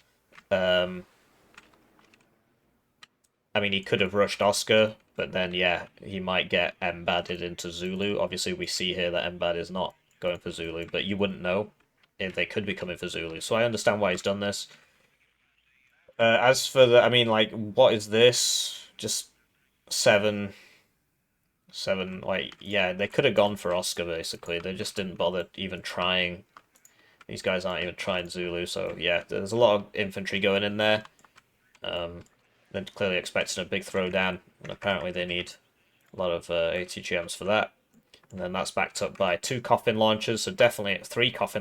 I mean, he could have rushed Oscar, but then, yeah, he might get embedded into Zulu. Obviously, we see here that Embad is not going for Zulu, but you wouldn't know if they could be coming for Zulu. So I understand why he's done this. As for the, I mean, like, what is this? Just 7, like, yeah, they could have gone for Oscar, basically. They just didn't bother even trying. These guys aren't even trying Zulu, so, yeah, there's a lot of infantry going in there. They're clearly expecting a big throwdown, and apparently they need a lot of ATGMs for that. And then that's backed up by 2 coffin launchers, so definitely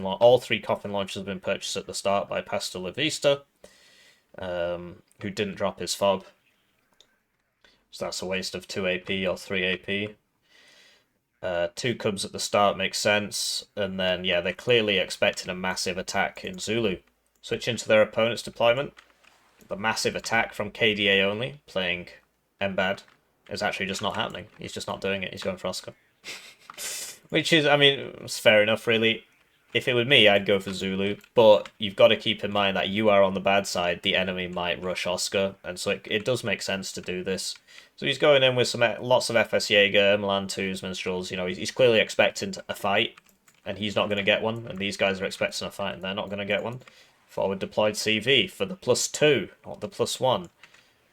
all 3 coffin launchers have been purchased at the start by Pastor La Vista, who didn't drop his fob. So that's a waste of 2 AP or 3 AP. 2 Cubs at the start makes sense, and then, yeah, they're clearly expecting a massive attack in Zulu. Switching to their opponent's deployment. The massive attack from KDA only, playing Embad, is actually just not happening. He's just not doing it. He's going for Oscar. Which is, I mean, it's fair enough, really. If it were me, I'd go for Zulu, but you've got to keep in mind that you are on the bad side. The enemy might rush Oscar, and so it does make sense to do this. So he's going in with lots of FS Jaeger, Milan 2s, Minstrels. You know, he's clearly expecting a fight, and he's not going to get one, and these guys are expecting a fight, and they're not going to get one. Forward deployed CV for the +2, not the +1.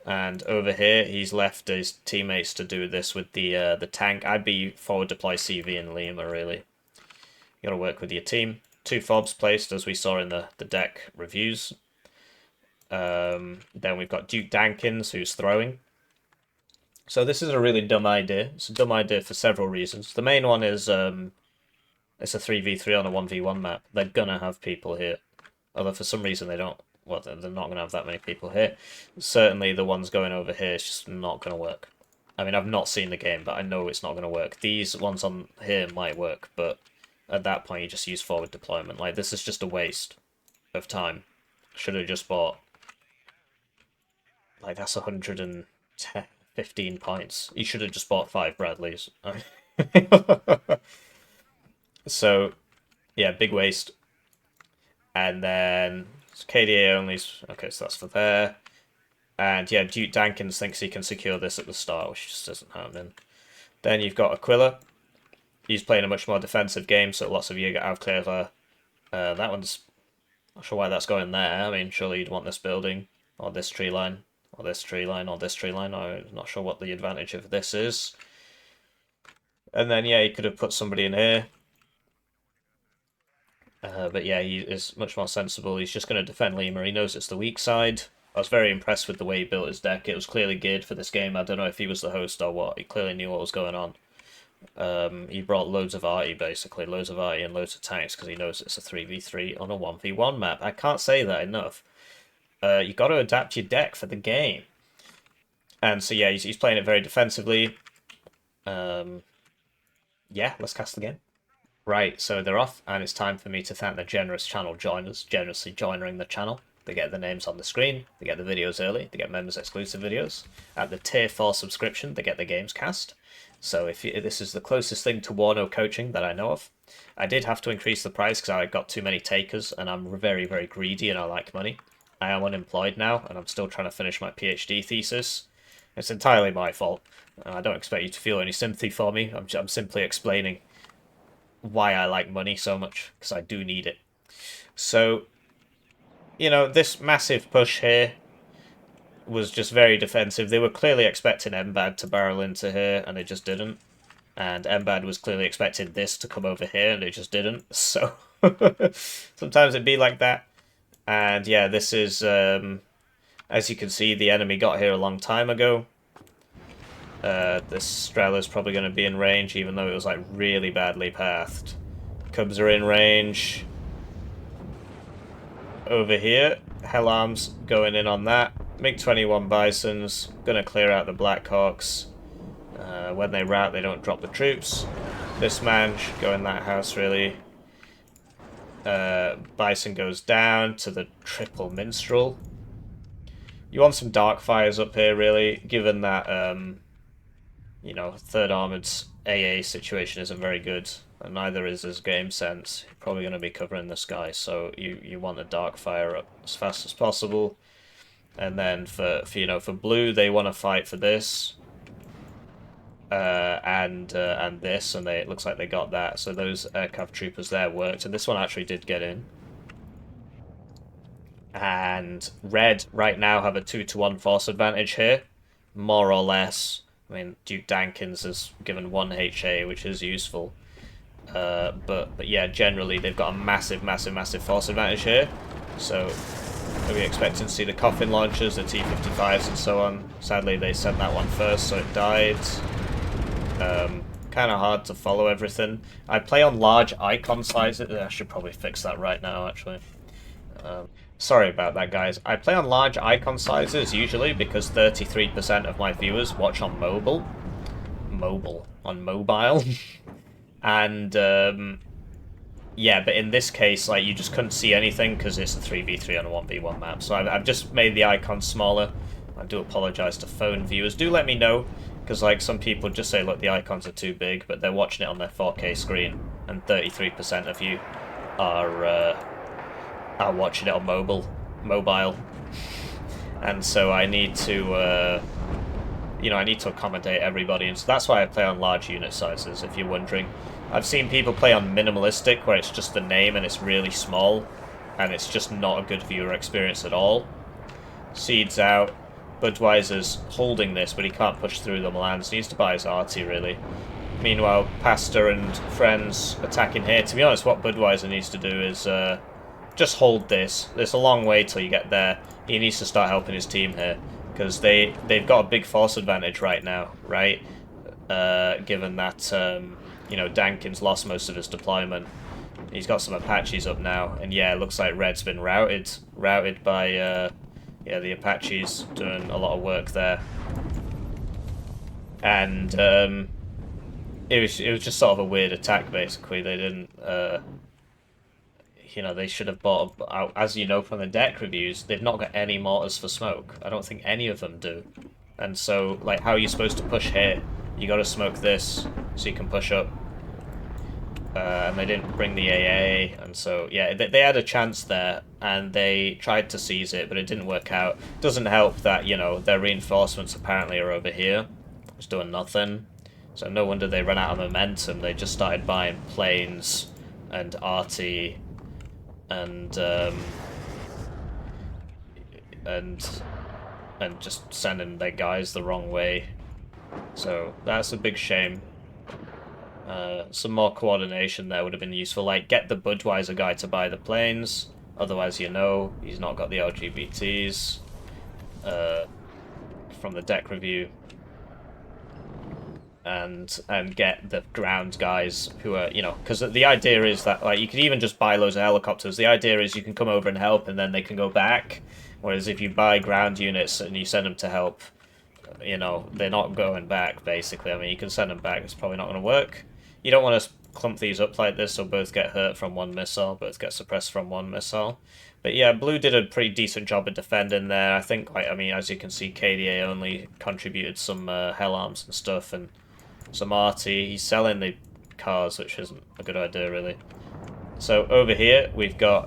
And over here, he's left his teammates to do this with the tank. I'd be forward deploy CV in Lima, really. You got to work with your team. 2 fobs placed, as we saw in the deck reviews. Then we've got Duke Dankins, who's throwing. So this is a really dumb idea. It's a dumb idea for several reasons. The main one is it's a 3v3 on a 1v1 map. They're going to have people here. Although for some reason they don't, well, they're not going to have that many people here. Certainly the ones going over here is just not going to work. I mean, I've not seen the game, but I know it's not going to work. These ones on here might work, but at that point you just use forward deployment. Like, this is just a waste of time. Should have just bought, like, that's 115 points. You should have just bought 5 Bradleys. So, yeah, big waste. And then KDA only. Okay, so that's for there. And yeah, Duke Dankins thinks he can secure this at the start, which just isn't happening. Then you've got Aquila. He's playing a much more defensive game, so lots of you get out clever. That one's not sure why that's going there. I mean, surely you'd want this building, or this tree line, or this tree line, or this tree line. I'm not sure what the advantage of this is. And then yeah, he could have put somebody in here. But yeah, he is much more sensible. He's just going to defend Lima. He knows it's the weak side. I was very impressed with the way he built his deck. It was clearly geared for this game. I don't know if he was the host or what. He clearly knew what was going on. He brought loads of ARTY, basically. Loads of ARTY and loads of tanks because he knows it's a 3v3 on a 1v1 map. I can't say that enough. You got to adapt your deck for the game. And so yeah, he's playing it very defensively. Yeah, let's cast the game. Right, so they're off, and it's time for me to thank the generous channel joiners, generously joining the channel. They get their names on the screen, they get the videos early, they get members exclusive videos. At the tier 4 subscription, they get the games cast. So this is the closest thing to Warno coaching that I know of. I did have to increase the price because I got too many takers, and I'm very, very greedy and I like money. I am unemployed now, and I'm still trying to finish my PhD thesis. It's entirely my fault. I don't expect you to feel any sympathy for me. I'm simply explaining why I like money so much, because I do need it. So, you know, this massive push here was just very defensive. They were clearly expecting MBAD to barrel into here, and they just didn't. And MBAD was clearly expecting this to come over here, and they just didn't. So sometimes it'd be like that. And yeah, this is, as you can see, the enemy got here a long time ago. This Strela's probably going to be in range, even though it was like really badly pathed. Cubs are in range. Over here, Hell Arms going in on that. MiG-21 Bisons, gonna clear out the Blackhawks. When they rout, they don't drop the troops. This man should go in that house, really. Bison goes down to the triple minstrel. You want some dark fires up here, really, given that, you know, 3rd Armoured's AA situation isn't very good, and neither is his game sense. You're probably going to be covering this guy, so you want the dark fire up as fast as possible. And then for blue, they want to fight for this, and this, and it looks like they got that. So those aircraft troopers there worked, and this one actually did get in. And red right now have a 2-to-1 force advantage here, more or less. I mean, Duke Dankins has given 1 HA, which is useful. But yeah, generally they've got a massive force advantage here. So are we expecting to see the coffin launchers, the T-55s and so on? Sadly, they sent that one first, so it died. Kind of hard to follow everything. I play on large icon sizes. I should probably fix that right now, actually. Sorry about that, guys. I play on large icon sizes usually because 33% of my viewers watch on mobile. On mobile. And, yeah, but in this case, like, you just couldn't see anything because it's a 3v3 on a 1v1 map. So I've just made the icons smaller. I do apologise to phone viewers. Do let me know, because, like, some people just say, look, the icons are too big, but they're watching it on their 4K screen, and 33% of you are watching it on mobile. And so I need to, you know, I need to accommodate everybody, and so that's why I play on large unit sizes, if you're wondering. I've seen people play on minimalistic, where it's just the name and it's really small, and it's just not a good viewer experience at all. Seeds out. Budweiser's holding this, but he can't push through the Milans. He needs to buy his ARTY, really. Meanwhile, Pastor and friends attacking here. To be honest, what Budweiser needs to do is just hold this. There's a long way till you get there. He needs to start helping his team here, because they've got a big force advantage right now, right? Given that, you know, Dankins lost most of his deployment. He's got some Apaches up now, and yeah, it looks like Red's been routed by, yeah, the Apaches doing a lot of work there. And, it was just sort of a weird attack, basically. They didn't, you know, they should have bought, as you know from the deck reviews, they've not got any mortars for smoke. I don't think any of them do. And so, like, how are you supposed to push here? You gotta smoke this, so you can push up. And they didn't bring the AA, and so, yeah, they had a chance there, and they tried to seize it, but it didn't work out. Doesn't help that, you know, their reinforcements apparently are over here, just doing nothing. So no wonder they ran out of momentum. They just started buying planes and ARTY and just sending their guys the wrong way. So that's a big shame. Some more coordination there would have been useful. Like, get the Budweiser guy to buy the planes. Otherwise, you know, he's not got the LGBTs from the deck review. And get the ground guys who are, you know, because the idea is that, like, you could even just buy loads of helicopters. The idea is you can come over and help, and then they can go back. Whereas if you buy ground units and you send them to help, you know, they're not going back, basically. I mean, you can send them back, it's probably not going to work. You don't want to clump these up like this, so both get hurt from one missile, both get suppressed from one missile. But yeah, blue did a pretty decent job of defending there. I think, like, I mean, as you can see, KDA only contributed some Hell Arms and stuff, and some ARTY. He's selling the cars, which isn't a good idea, really. So over here, we've got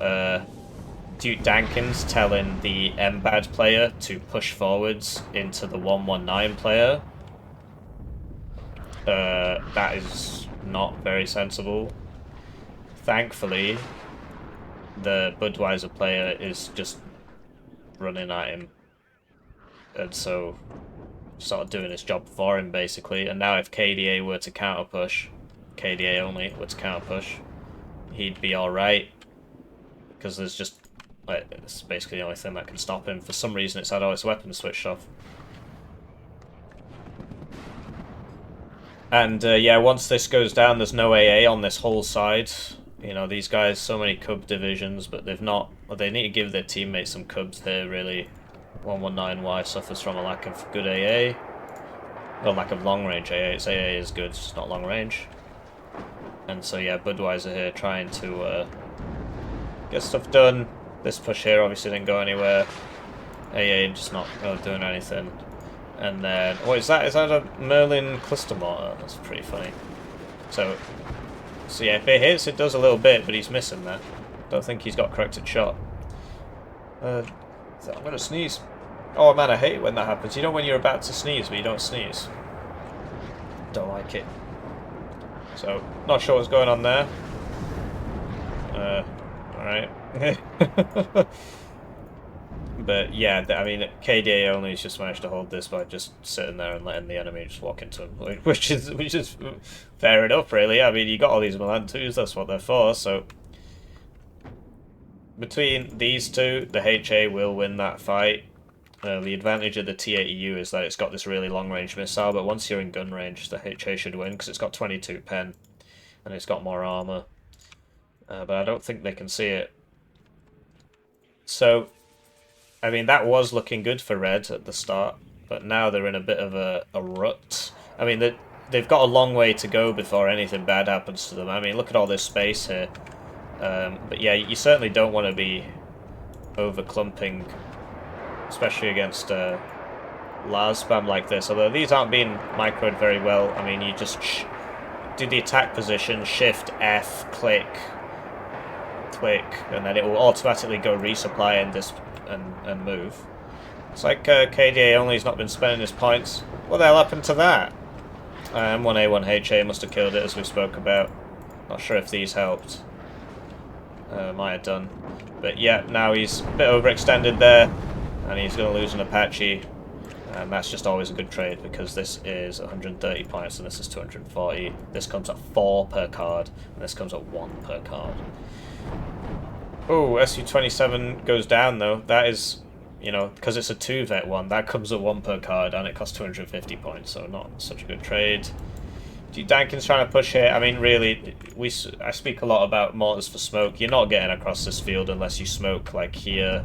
Duke Dankins telling the MBAD player to push forwards into the 119 player. That is not very sensible. Thankfully, the Budweiser player is just running at him. and so sort of doing his job for him basically. And now if KDA were to counter push, KDA only were to counter push, he'd be all right because there's just like it's basically the only thing that can stop him. For some reason, it's had all its weapons switched off. And yeah, once this goes down, there's no AA on this whole side. You know, these guys, so many Cub divisions, but they've not... Well, they need to give their teammates some Cubs here, really. 119Y suffers from a lack of good AA. Well, lack of long-range AA. Its AA is good, it's just not long-range. And so, yeah, Budweiser here trying to get stuff done. This push here obviously didn't go anywhere. AA just not doing anything. And then... What is that? Is that a Merlin cluster mortar? That's pretty funny. So yeah, if it hits, it does a little bit, but he's missing there. Don't think he's got corrected shot. I'm gonna sneeze. Oh man, I hate it when that happens. You know when you're about to sneeze, but you don't sneeze. Don't like it. So, not sure what's going on there. Alright. But yeah, I mean, KDA only has just managed to hold this by just sitting there and letting the enemy just walk into him, which is fair enough, really. I mean, you got all these Milan 2s, that's what they're for, so... Between these two, the HA will win that fight. The advantage of the T-80U is that it's got this really long-range missile, but once you're in gun range, the HA should win, because it's got 22 pen, and it's got more armor. But I don't think they can see it. So... I mean, that was looking good for Red at the start, but now they're in a bit of a rut. I mean, they've got a long way to go before anything bad happens to them. I mean, look at all this space here. But yeah, you certainly don't want to be over-clumping, especially against Lars spam like this. Although these aren't being microed very well. I mean, you just do the attack position, Shift, F, click, and then it will automatically go resupply and move. It's like KDA only's not been spending his points. What the hell happened to that? M1A1HA must have killed it, as we spoke about. Not sure if these helped. Might have done. But yeah, now he's a bit overextended there, and he's going to lose an Apache. And that's just always a good trade, because this is 130 points and this is 240. This comes at 4 per card, and this comes at 1 per card. Oh, SU-27 goes down though. That is, you know, because it's a 2-vet one, that comes at 1 per card and it costs 250 points, so not such a good trade. Dankin's trying to push here. I mean, really, I speak a lot about mortars for smoke. You're not getting across this field unless you smoke like here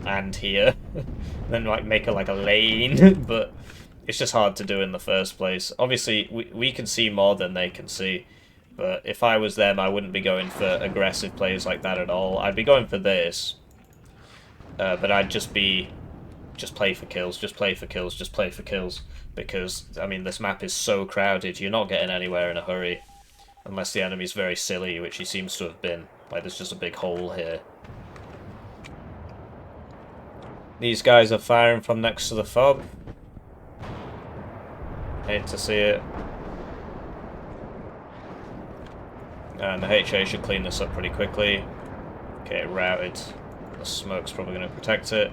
and here. Then like make like a lane, but it's just hard to do in the first place. Obviously, we can see more than they can see. But if I was them, I wouldn't be going for aggressive plays like that at all. I'd be going for this. But I'd just play for kills, just play for kills, just play for kills. Because, I mean, this map is so crowded, you're not getting anywhere in a hurry. Unless the enemy's very silly, which he seems to have been. Like, there's just a big hole here. These guys are firing from next to the fob. Hate to see it. And the HA should clean this up pretty quickly. Okay, routed. The smoke's probably going to protect it.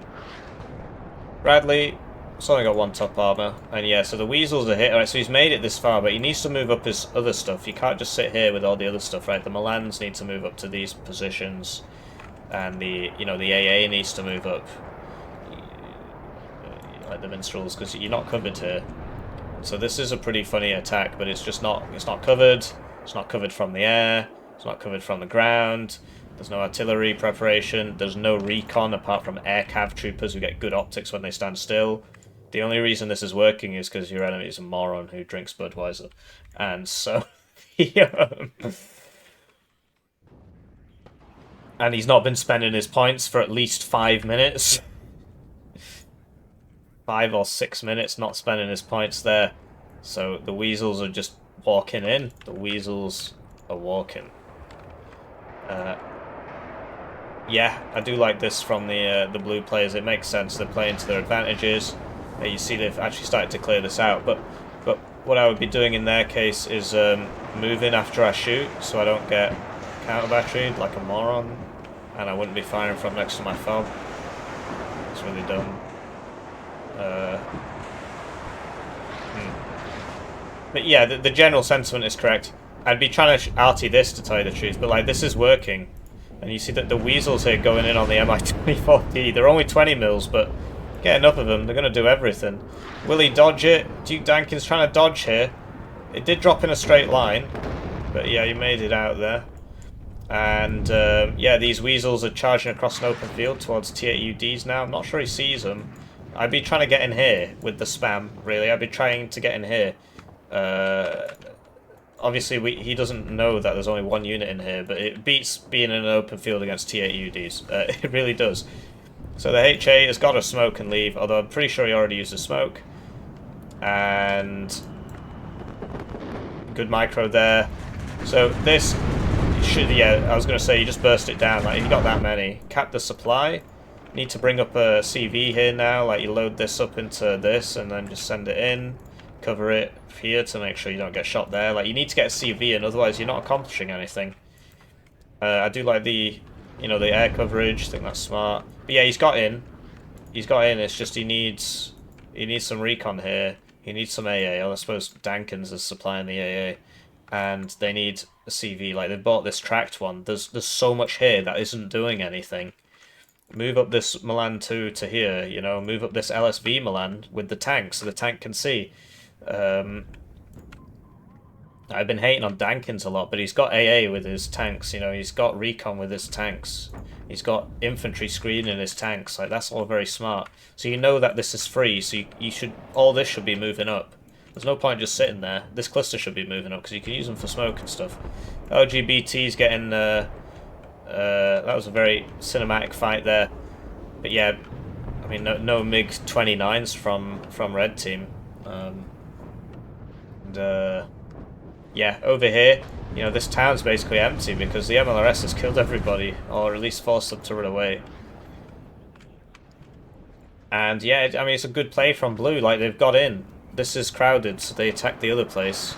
Bradley, it's only got 1 top armor. And yeah, so the Weasels are hit. Alright, so he's made it this far, but he needs to move up his other stuff. You can't just sit here with all the other stuff, right? The Milans need to move up to these positions. And the AA needs to move up. Like the Minstrels, because you're not covered here. So this is a pretty funny attack, but it's not covered. It's not covered from the air, it's not covered from the ground, there's no artillery preparation, there's no recon apart from air cav troopers who get good optics when they stand still. The only reason this is working is because your enemy is a moron who drinks Budweiser. And so... And he's not been spending his points for at least 5 minutes. 5 or 6 minutes not spending his points there. So the Weasels are just walking in. The Weasels are walking. Yeah, I do like this from the blue players. It makes sense. They're playing to their advantages. You see they've actually started to clear this out. But what I would be doing in their case is moving after I shoot, so I don't get counter batteried like a moron, and I wouldn't be firing from next to my fob. It's really dumb. But yeah, the general sentiment is correct. I'd be trying to arty this to tell you the truth, but like this is working. And you see that the weasels here going in on the MI-24P. They're only 20 mils, but get enough of them, they're going to do everything. Will he dodge it? Duke Dankin's trying to dodge here. It did drop in a straight line, but yeah, he made it out there. And yeah, these weasels are charging across an open field towards T8UDs now. I'm not sure he sees them. I'd be trying to get in here with the spam, really. I'd be trying to get in here. Obviously, he doesn't know that there's only one unit in here, but it beats being in an open field against T8UDs. It really does. So the HA has got to smoke and leave, although I'm pretty sure he already used a smoke. And good micro there. So this should, yeah, I was going to say, you just burst it down. Like, you got that many. Cap the supply. Need to bring up a CV here now. Like, you load this up into this and then just send it in. Cover it here to make sure you don't get shot there. Like, you need to get a CV in, otherwise you're not accomplishing anything. I do like the, you know, the air coverage. I think that's smart. But yeah, he's got in. He's got in. It's just he needs some recon here. He needs some AA. I suppose Dankins is supplying the AA. And they need a CV. Like, they bought this tracked one. There's so much here that isn't doing anything. Move up this Milan 2 to here, you know. Move up this LSV Milan with the tank so the tank can see. I've been hating on Dankins a lot, but he's got AA with his tanks, you know. He's got recon with his tanks. He's got infantry screening his tanks. Like, that's all very smart. So you know that this is free, so you should... all this should be moving up. There's no point just sitting there. This cluster should be moving up, because you can use them for smoke and stuff. LGBT's getting... that was a very cinematic fight there. But yeah, I mean, no MiG-29s from Red Team. Yeah, over here, you know, this town's basically empty because the MLRS has killed everybody, or at least forced them to run away. And yeah, I mean, it's a good play from Blue. Like, they've got in. This is crowded, so they attack the other place.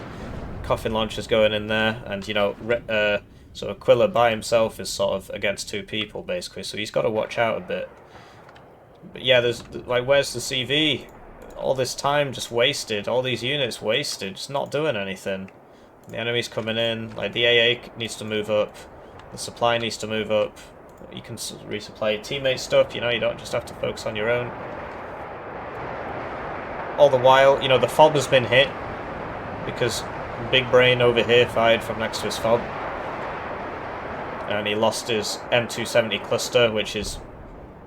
Coffin launcher's going in there, and, you know, so Aquila by himself is sort of against two people, basically, so he's got to watch out a bit. But yeah, there's, like, where's the CV? All this time just wasted, all these units wasted, just not doing anything. The enemy's coming in, like, the AA needs to move up, the supply needs to move up. You can resupply your teammate stuff, you know, you don't just have to focus on your own. All the while, you know, the FOB has been hit, because Big Brain over here fired from next to his FOB. And he lost his M270 cluster, which is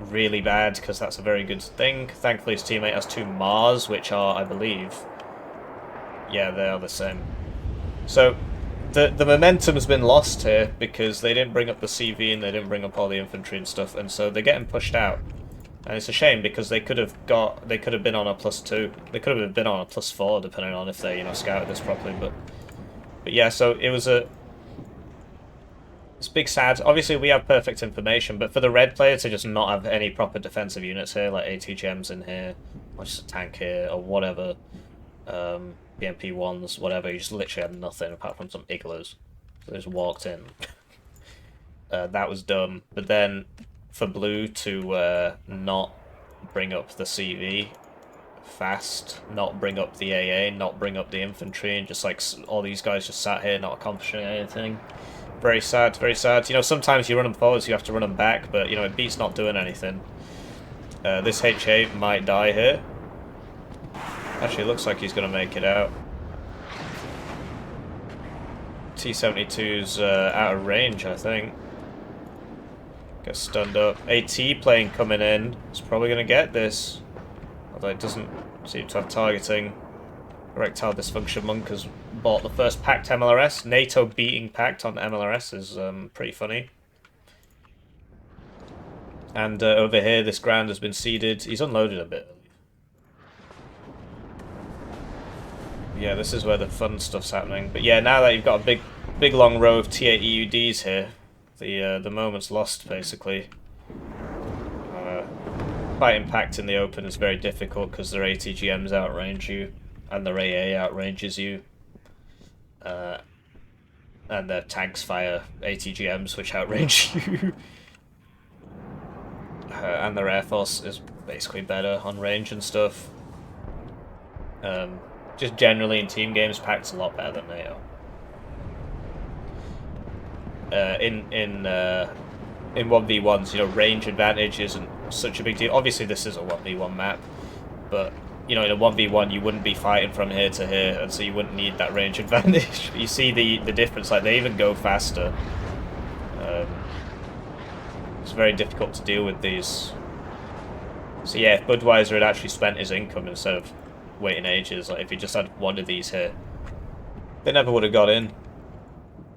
really bad, because that's a very good thing. Thankfully his teammate has two Mars, which are, I believe... yeah, they are the same. So, the momentum has been lost here, because they didn't bring up the CV and they didn't bring up all the infantry and stuff, and so they're getting pushed out. And it's a shame, because they could have been on a +2. They could have been on a +4, depending on if they, you know, scouted this properly, but yeah, so it was a... it's big sad. Obviously, we have perfect information, but for the red player to just not have any proper defensive units here, like ATGMs in here, or just a tank here, or whatever, BMP-1s, whatever, you just literally had nothing apart from some igloos. So they just walked in. That was dumb. But then, for Blue to not bring up the CV fast, not bring up the AA, not bring up the infantry, and just like all these guys just sat here not accomplishing anything. Very sad, very sad. You know, sometimes you run them forwards, you have to run them back, but, you know, it beats not doing anything. This HA might die here. Actually, it looks like he's going to make it out. T-72's out of range, I think. Gets stunned up. AT plane coming in. It's probably going to get this. Although it doesn't seem to have targeting. Erectile dysfunction monk has bought the first PACT MLRS. NATO beating PACT on MLRS is pretty funny. And over here, this ground has been seeded. He's unloaded a bit. Yeah, this is where the fun stuff's happening. But yeah, now that you've got a big long row of T8 EUDs here, the moment's lost, basically. Fighting PACT in the open is very difficult because their ATGMs outrange you, and their AA outranges you. And their tanks fire ATGMs, which outrange you. And their Air Force is basically better on range and stuff. Just generally in team games, PACT's a lot better than NATO. In 1v1s, you know, range advantage isn't such a big deal. Obviously, this is a 1v1 map, but you know, in a 1v1, you wouldn't be fighting from here to here, and so you wouldn't need that range advantage. You see the difference, like, they even go faster. It's very difficult to deal with these. So yeah, if Budweiser had actually spent his income instead of waiting ages, like if he just had one of these here, they never would have got in.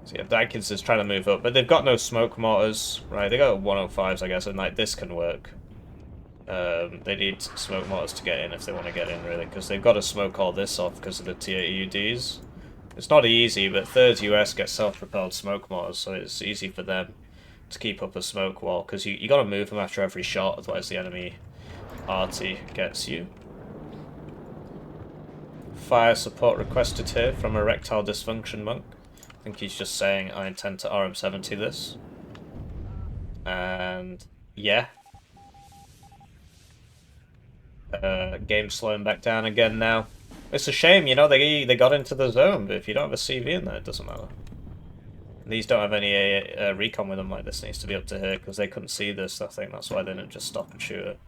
So yeah, Dankins is trying to move up, but they've got no smoke mortars, right? They got 105s, I guess, and like this can work. They need smoke mortars to get in if they want to get in, really, because they've got to smoke all this off because of the TAUDs. It's not easy, but 3rd US gets self-propelled smoke mortars, so it's easy for them to keep up a smoke wall, because you got to move them after every shot, otherwise the enemy ARTY gets you. Fire support requested here from Erectile Dysfunction Monk. I think he's just saying, I intend to RM70 this. And yeah. Game's slowing back down again now. It's a shame, you know, they got into the zone, but if you don't have a CV in there, it doesn't matter. These don't have any recon with them, like this needs to be up to here, because they couldn't see this, I think that's why they didn't just stop and shoot it.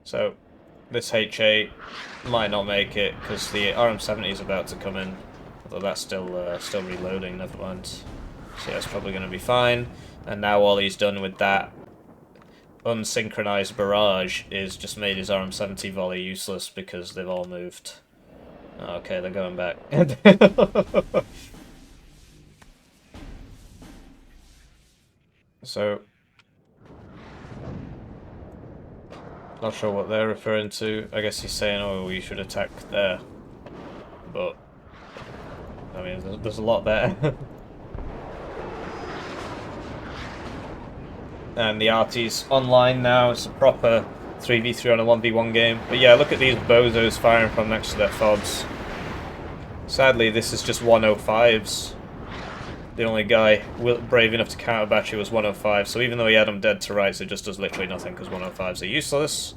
So, this HA might not make it, because the RM70 is about to come in. Although that's still reloading, never mind. So yeah, it's probably going to be fine. And now all he's done with that unsynchronized barrage is just made his RM70 volley useless because they've all moved. Okay, they're going back. So, not sure what they're referring to. I guess he's saying, oh, we should attack there. But, I mean, there's a lot there. And the ARTY's online now. It's a proper 3v3 on a 1v1 game. But yeah, look at these bozos firing from next to their FOBs. Sadly, this is just 105s. The only guy brave enough to counter battery was 105, so even though he had them dead to rights, it just does literally nothing because 105s are useless.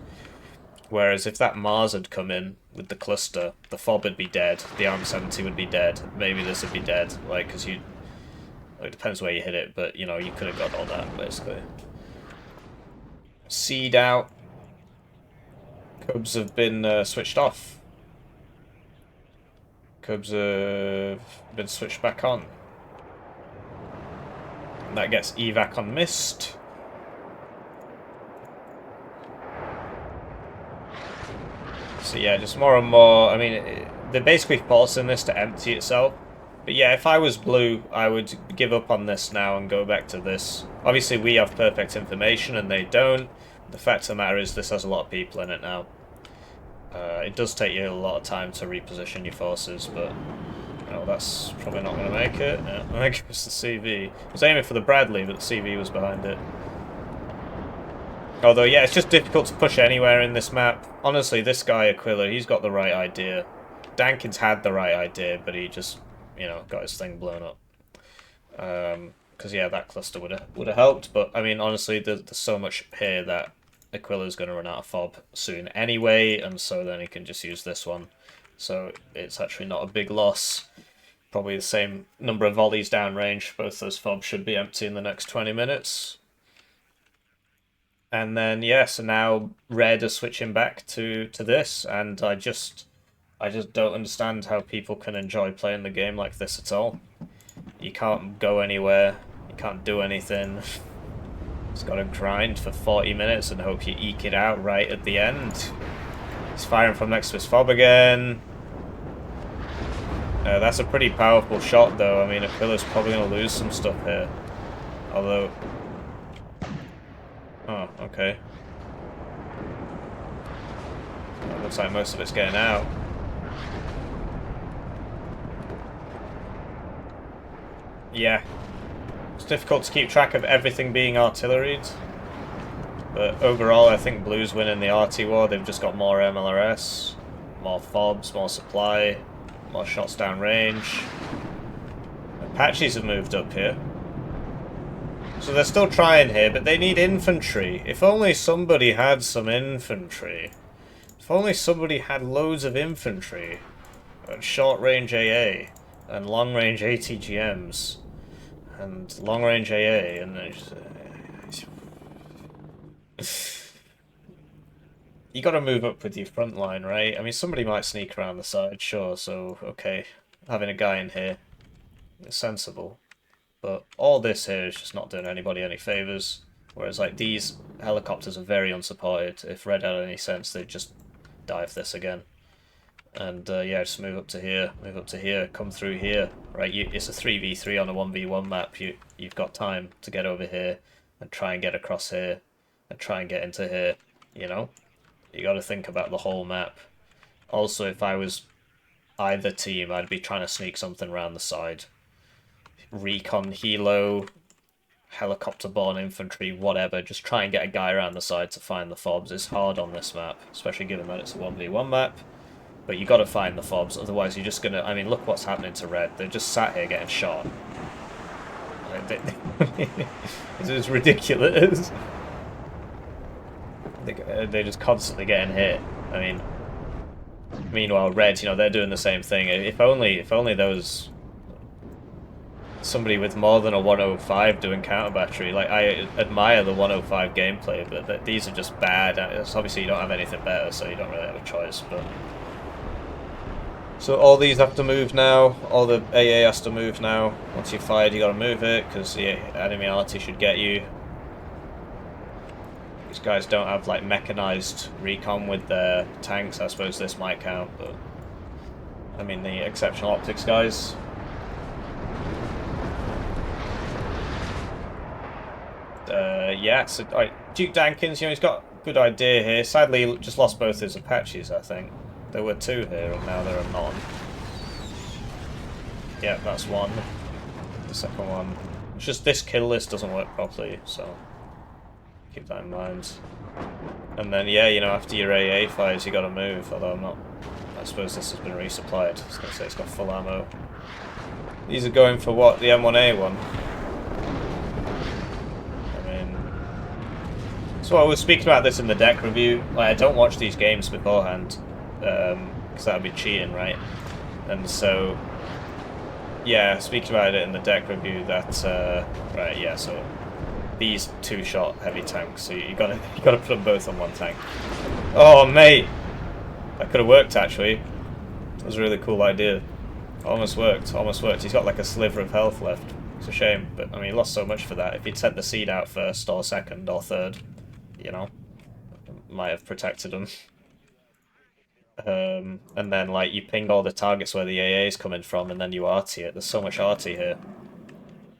Whereas if that Mars had come in with the cluster, the FOB would be dead, the RM70 would be dead, maybe this would be dead, like, because you... It depends where you hit it, but, you know, you could have got all that, basically. Seed out. Cubs have been switched off. Cubs have been switched back on. That gets evac on mist. So yeah, just more and more. I mean, they're basically forcing this to empty itself. But yeah, if I was blue, I would give up on this now and go back to this. Obviously, we have perfect information and they don't. The fact of the matter is this has a lot of people in it now. It does take you a lot of time to reposition your forces, but... Oh, that's probably not going to make it. Yeah, I think it was the CV. I was aiming for the Bradley, but the CV was behind it. Although, yeah, it's just difficult to push anywhere in this map. Honestly, this guy, Aquila, he's got the right idea. Dankins had the right idea, but he just, you know, got his thing blown up. Because, yeah, that cluster would have helped. But, I mean, honestly, there's so much here that Aquila's going to run out of FOB soon anyway, and so then he can just use this one. So it's actually not a big loss. Probably the same number of volleys downrange. Both those FOBs should be empty in the next 20 minutes. And then, yeah, so now Red are switching back to this, and I just don't understand how people can enjoy playing the game like this at all. You can't go anywhere, you can't do anything. It's got to grind for 40 minutes and hope you eke it out right at the end. He's firing from next to his FOB again. That's a pretty powerful shot, though. I mean, Aquila's probably going to lose some stuff here. Although... Oh, okay. Well, looks like most of it's getting out. Yeah. It's difficult to keep track of everything being artilleried. But overall, I think Blue's winning the ARTY war. They've just got more MLRS, more FOBs, more supply, more shots down range. Apaches have moved up here. So they're still trying here, but they need infantry. If only somebody had some infantry. If only somebody had loads of infantry. And short-range AA. And long-range ATGMs. And long-range AA. And you gotta move up with your front line, right? I mean, somebody might sneak around the side, sure, so, okay. Having a guy in here is sensible. But all this here is just not doing anybody any favours. Whereas, like, these helicopters are very unsupported. If Red had any sense, they'd just dive this again. And, yeah, just move up to here, come through here. Right, it's a 3v3 on a 1v1 map. You've got time to get over here and try and get across here and try and get into here, you know? You got to think about the whole map. Also, if I was either team, I'd be trying to sneak something around the side. Recon, helo, helicopter-borne infantry, whatever. Just try and get a guy around the side to find the fobs. It's hard on this map, especially given that it's a 1v1 map. But you got to find the fobs, otherwise you're just going to... I mean, look what's happening to Red. They're just sat here getting shot. Like, it's ridiculous. They're just constantly getting hit. I mean, meanwhile, Red, you know, they're doing the same thing. If only those... Somebody with more than a 105 doing counter battery. Like, I admire the 105 gameplay, but these are just bad. Obviously, you don't have anything better, so you don't really have a choice. But so all these have to move now. All the AA has to move now. Once you're fired, you got to move it because the enemy ARTY should get you. These guys don't have like mechanized recon with their tanks. I suppose this might count, but I mean the exceptional optics guys. Yeah, so Duke Dankins, you know, he's got a good idea here. Sadly, he just lost both his Apaches, I think. There were two here, and now there are none. Yeah, that's one. The second one. It's just this kill list doesn't work properly, so keep that in mind. And then, yeah, you know, after your AA fires, you gotta move, although I'm not... I suppose this has been resupplied. I was gonna say it's got full ammo. These are going for what? The M1A one? So I was speaking about this in the deck review. Like, I don't watch these games beforehand, because that would be cheating, right? And so, yeah, speaking about it in the deck review, that right, yeah. So these two-shot heavy tanks. So you gotta put them both on one tank. Oh, mate, that could have worked actually. That was a really cool idea. Almost worked. Almost worked. He's got like a sliver of health left. It's a shame, but I mean, he lost so much for that. If he'd sent the seed out first, or second, or third, you know, might have protected them. And then, like, you ping all the targets where the AA is coming from, and then you ARTY it. There's so much ARTY here.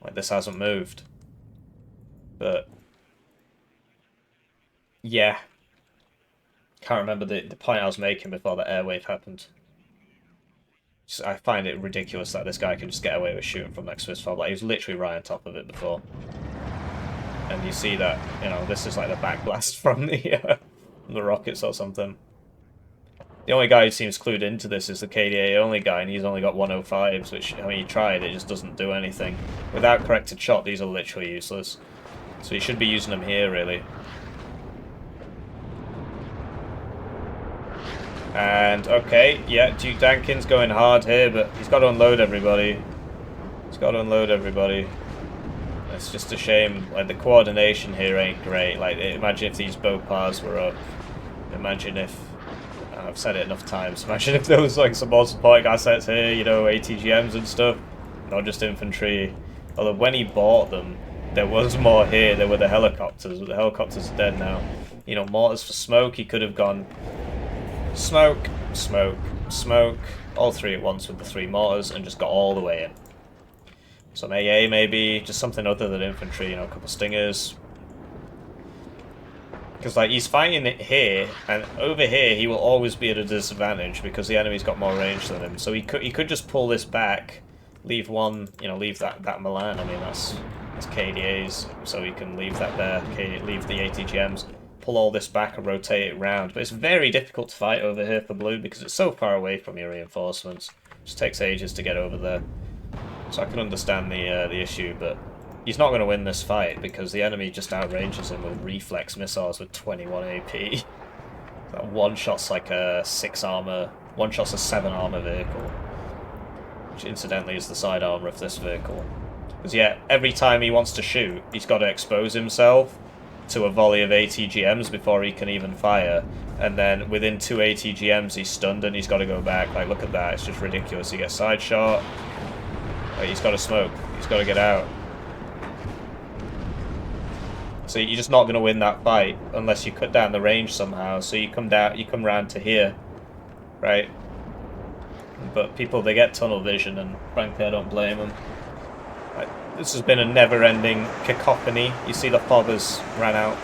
Like, this hasn't moved. But, yeah. Can't remember the point I was making before the air wave happened. I find it ridiculous that this guy can just get away with shooting from next to his fob. Like, he was literally right on top of it before. And you see that, you know, this is like the backblast from the rockets or something. The only guy who seems clued into this is the KDA only guy, and he's only got 105s, which, I mean, he tried, it just doesn't do anything. Without corrected shot, these are literally useless. So you should be using them here, really. And, okay, yeah, Duke Dankin's going hard here, but he's got to unload everybody. He's got to unload everybody. It's just a shame, like, the coordination here ain't great. Like, imagine if these Bopars were up. Imagine if... I've said it enough times. Imagine if there was, like, some more supporting assets here, you know, ATGMs and stuff. Not just infantry. Although, when he bought them, there was more here. There were the helicopters, but the helicopters are dead now. You know, mortars for smoke, he could have gone... Smoke, smoke, smoke. All three at once with the three mortars, and just got all the way in. Some AA maybe, just something other than infantry, you know, a couple stingers. Because, like, he's fighting it here, and over here he will always be at a disadvantage because the enemy's got more range than him. So he could just pull this back, leave one, you know, leave that Milan. I mean, that's KDA's, so he can leave that there, leave the ATGMs, pull all this back and rotate it round. But it's very difficult to fight over here for blue because it's so far away from your reinforcements. It just takes ages to get over there. So I can understand the issue, but he's not going to win this fight because the enemy just outranges him with reflex missiles with 21 AP. That one shot's like a 6 armor, one shot's a 7 armor vehicle, which incidentally is the side armor of this vehicle. Because yeah, every time he wants to shoot, he's got to expose himself to a volley of ATGMs before he can even fire, and then within 2 ATGMs he's stunned and he's got to go back. Like, look at that, it's just ridiculous. He gets side shot, like, he's got to smoke, he's got to get out. So you're just not going to win that fight unless you cut down the range somehow. So you come round to here, right? But people, they get tunnel vision, and frankly I don't blame them. This has been a never-ending cacophony. You see the fog has ran out.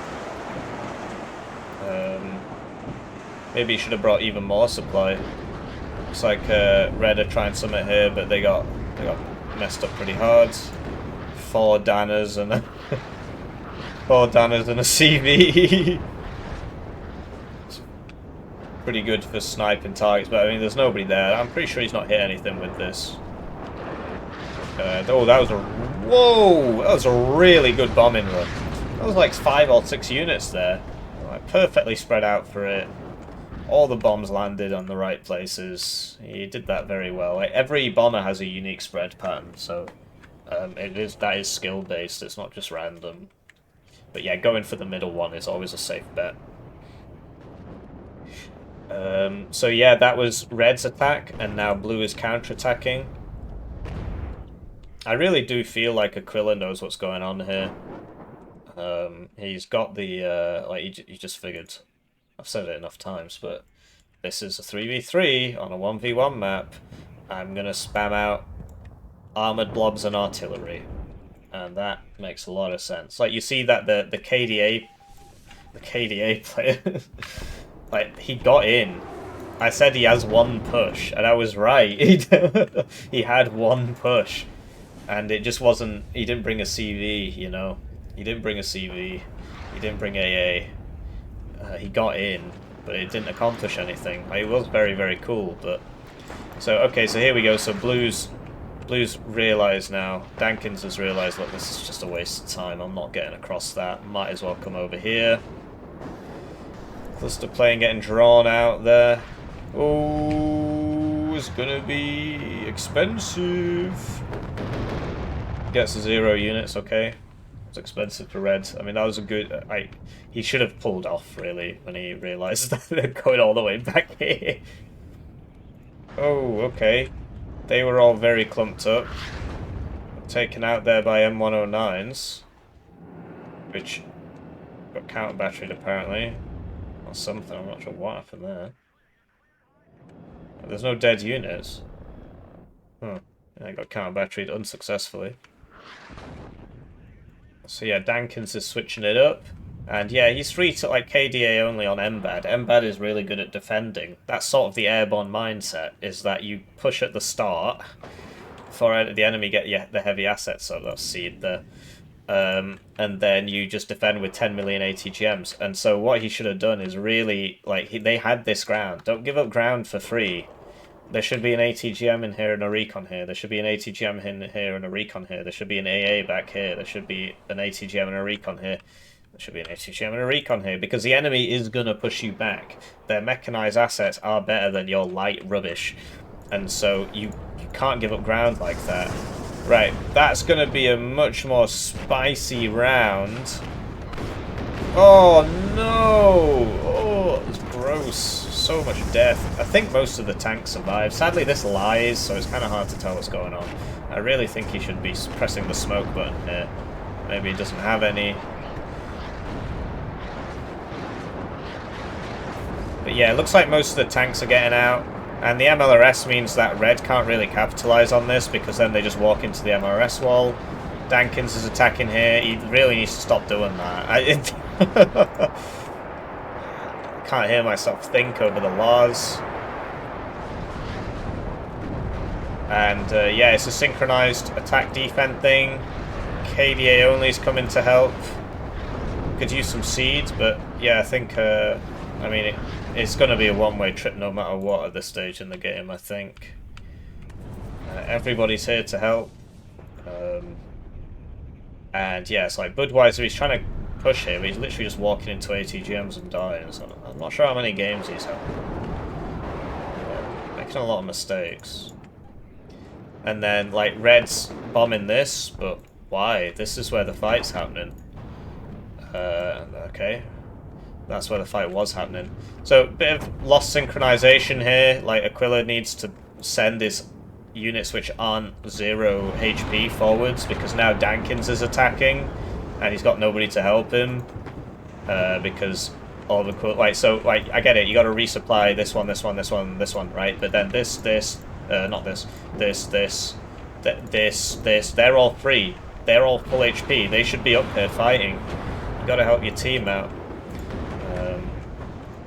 Maybe you should have brought even more supply. Looks like Red are trying something here, but they got messed up pretty hard. 4 Danners and a 4 Danners and a CV. It's pretty good for sniping targets, but I mean, there's nobody there. I'm pretty sure he's not hit anything with this. Oh, that was a... Whoa! That was a really good bombing run. That was like 5 or 6 units there. Like, perfectly spread out for it. All the bombs landed on the right places. He did that very well. Like, every bomber has a unique spread pattern, so that is skill-based, it's not just random. But yeah, going for the middle one is always a safe bet. So yeah, that was Red's attack, and now Blue is counter-attacking. I really do feel like Aquila knows what's going on here. He's got the, like, he just figured. I've said it enough times, but this is a 3v3 on a 1v1 map. I'm going to spam out armoured blobs and artillery. And that makes a lot of sense. Like, you see that the KDA player, like, he got in. I said he has 1 push, and I was right. He had 1 push. And it just wasn't... He didn't bring a CV, you know. He didn't bring a CV. He didn't bring AA. He got in, but it didn't accomplish anything. Like, it was very, very cool, but... So, okay, so here we go. So Blue's realised now. Dankins has realised, look, this is just a waste of time. I'm not getting across that. Might as well come over here. Cluster plane getting drawn out there. Oh, it's gonna be expensive. Gets 0 units, okay. It's expensive for Red. I mean, that was a good... he should have pulled off, really, when he realised that they're going all the way back here. Oh, okay. They were all very clumped up. Taken out there by M109s. Which got counter-batteried, apparently. Or something, I'm not sure what happened there. There's no dead units. Huh. Yeah, got counter-batteried unsuccessfully. So yeah, Dankins is switching it up. And yeah, he's free to, like, KDA only on MBAD. MBAD is really good at defending. That's sort of the airborne mindset, is that you push at the start for the enemy get the heavy assets, so that's seed there. And then you just defend with 10 million ATGMs. And so what he should have done is really, like, they had this ground. Don't give up ground for free. There should be an ATGM in here and a recon here. There should be an ATGM in here and a recon here. There should be an AA back here. There should be an ATGM and a recon here. There should be an ATGM and a recon here. Because the enemy is going to push you back. Their mechanized assets are better than your light rubbish. And so you can't give up ground like that. Right, that's going to be a much more spicy round. Oh no! Oh, it's gross. So much death. I think most of the tanks survive. Sadly, this lies, so it's kind of hard to tell what's going on. I really think he should be pressing the smoke button here. Maybe he doesn't have any. But yeah, it looks like most of the tanks are getting out. And the MLRS means that Red can't really capitalize on this, because then they just walk into the MLRS wall. Dankins is attacking here. He really needs to stop doing that. I can't hear myself think over the laws. And yeah, it's a synchronized attack-defend thing. KDA only is coming to help. Could use some seeds, but yeah, I think... I mean, it's going to be a one-way trip no matter what at this stage in the game, I think. Everybody's here to help. And yeah, it's like Budweiser, he's trying to push here, but he's literally just walking into ATGMs and dying. So I'm not sure how many games he's had. Yeah, making a lot of mistakes. And then, like, Red's bombing this, but why? This is where the fight's happening. Okay. That's where the fight was happening. So, a bit of lost synchronization here. Like, Aquila needs to send his units which aren't 0 HP forwards, because now Dankins is attacking, and he's got nobody to help him. Because all of Aquila... Like, so, like, I get it, you gotta resupply this one, this one, this one, this one, right? But then this, not this, this, they're all free. They're all full HP. They should be up here fighting. You gotta help your team out.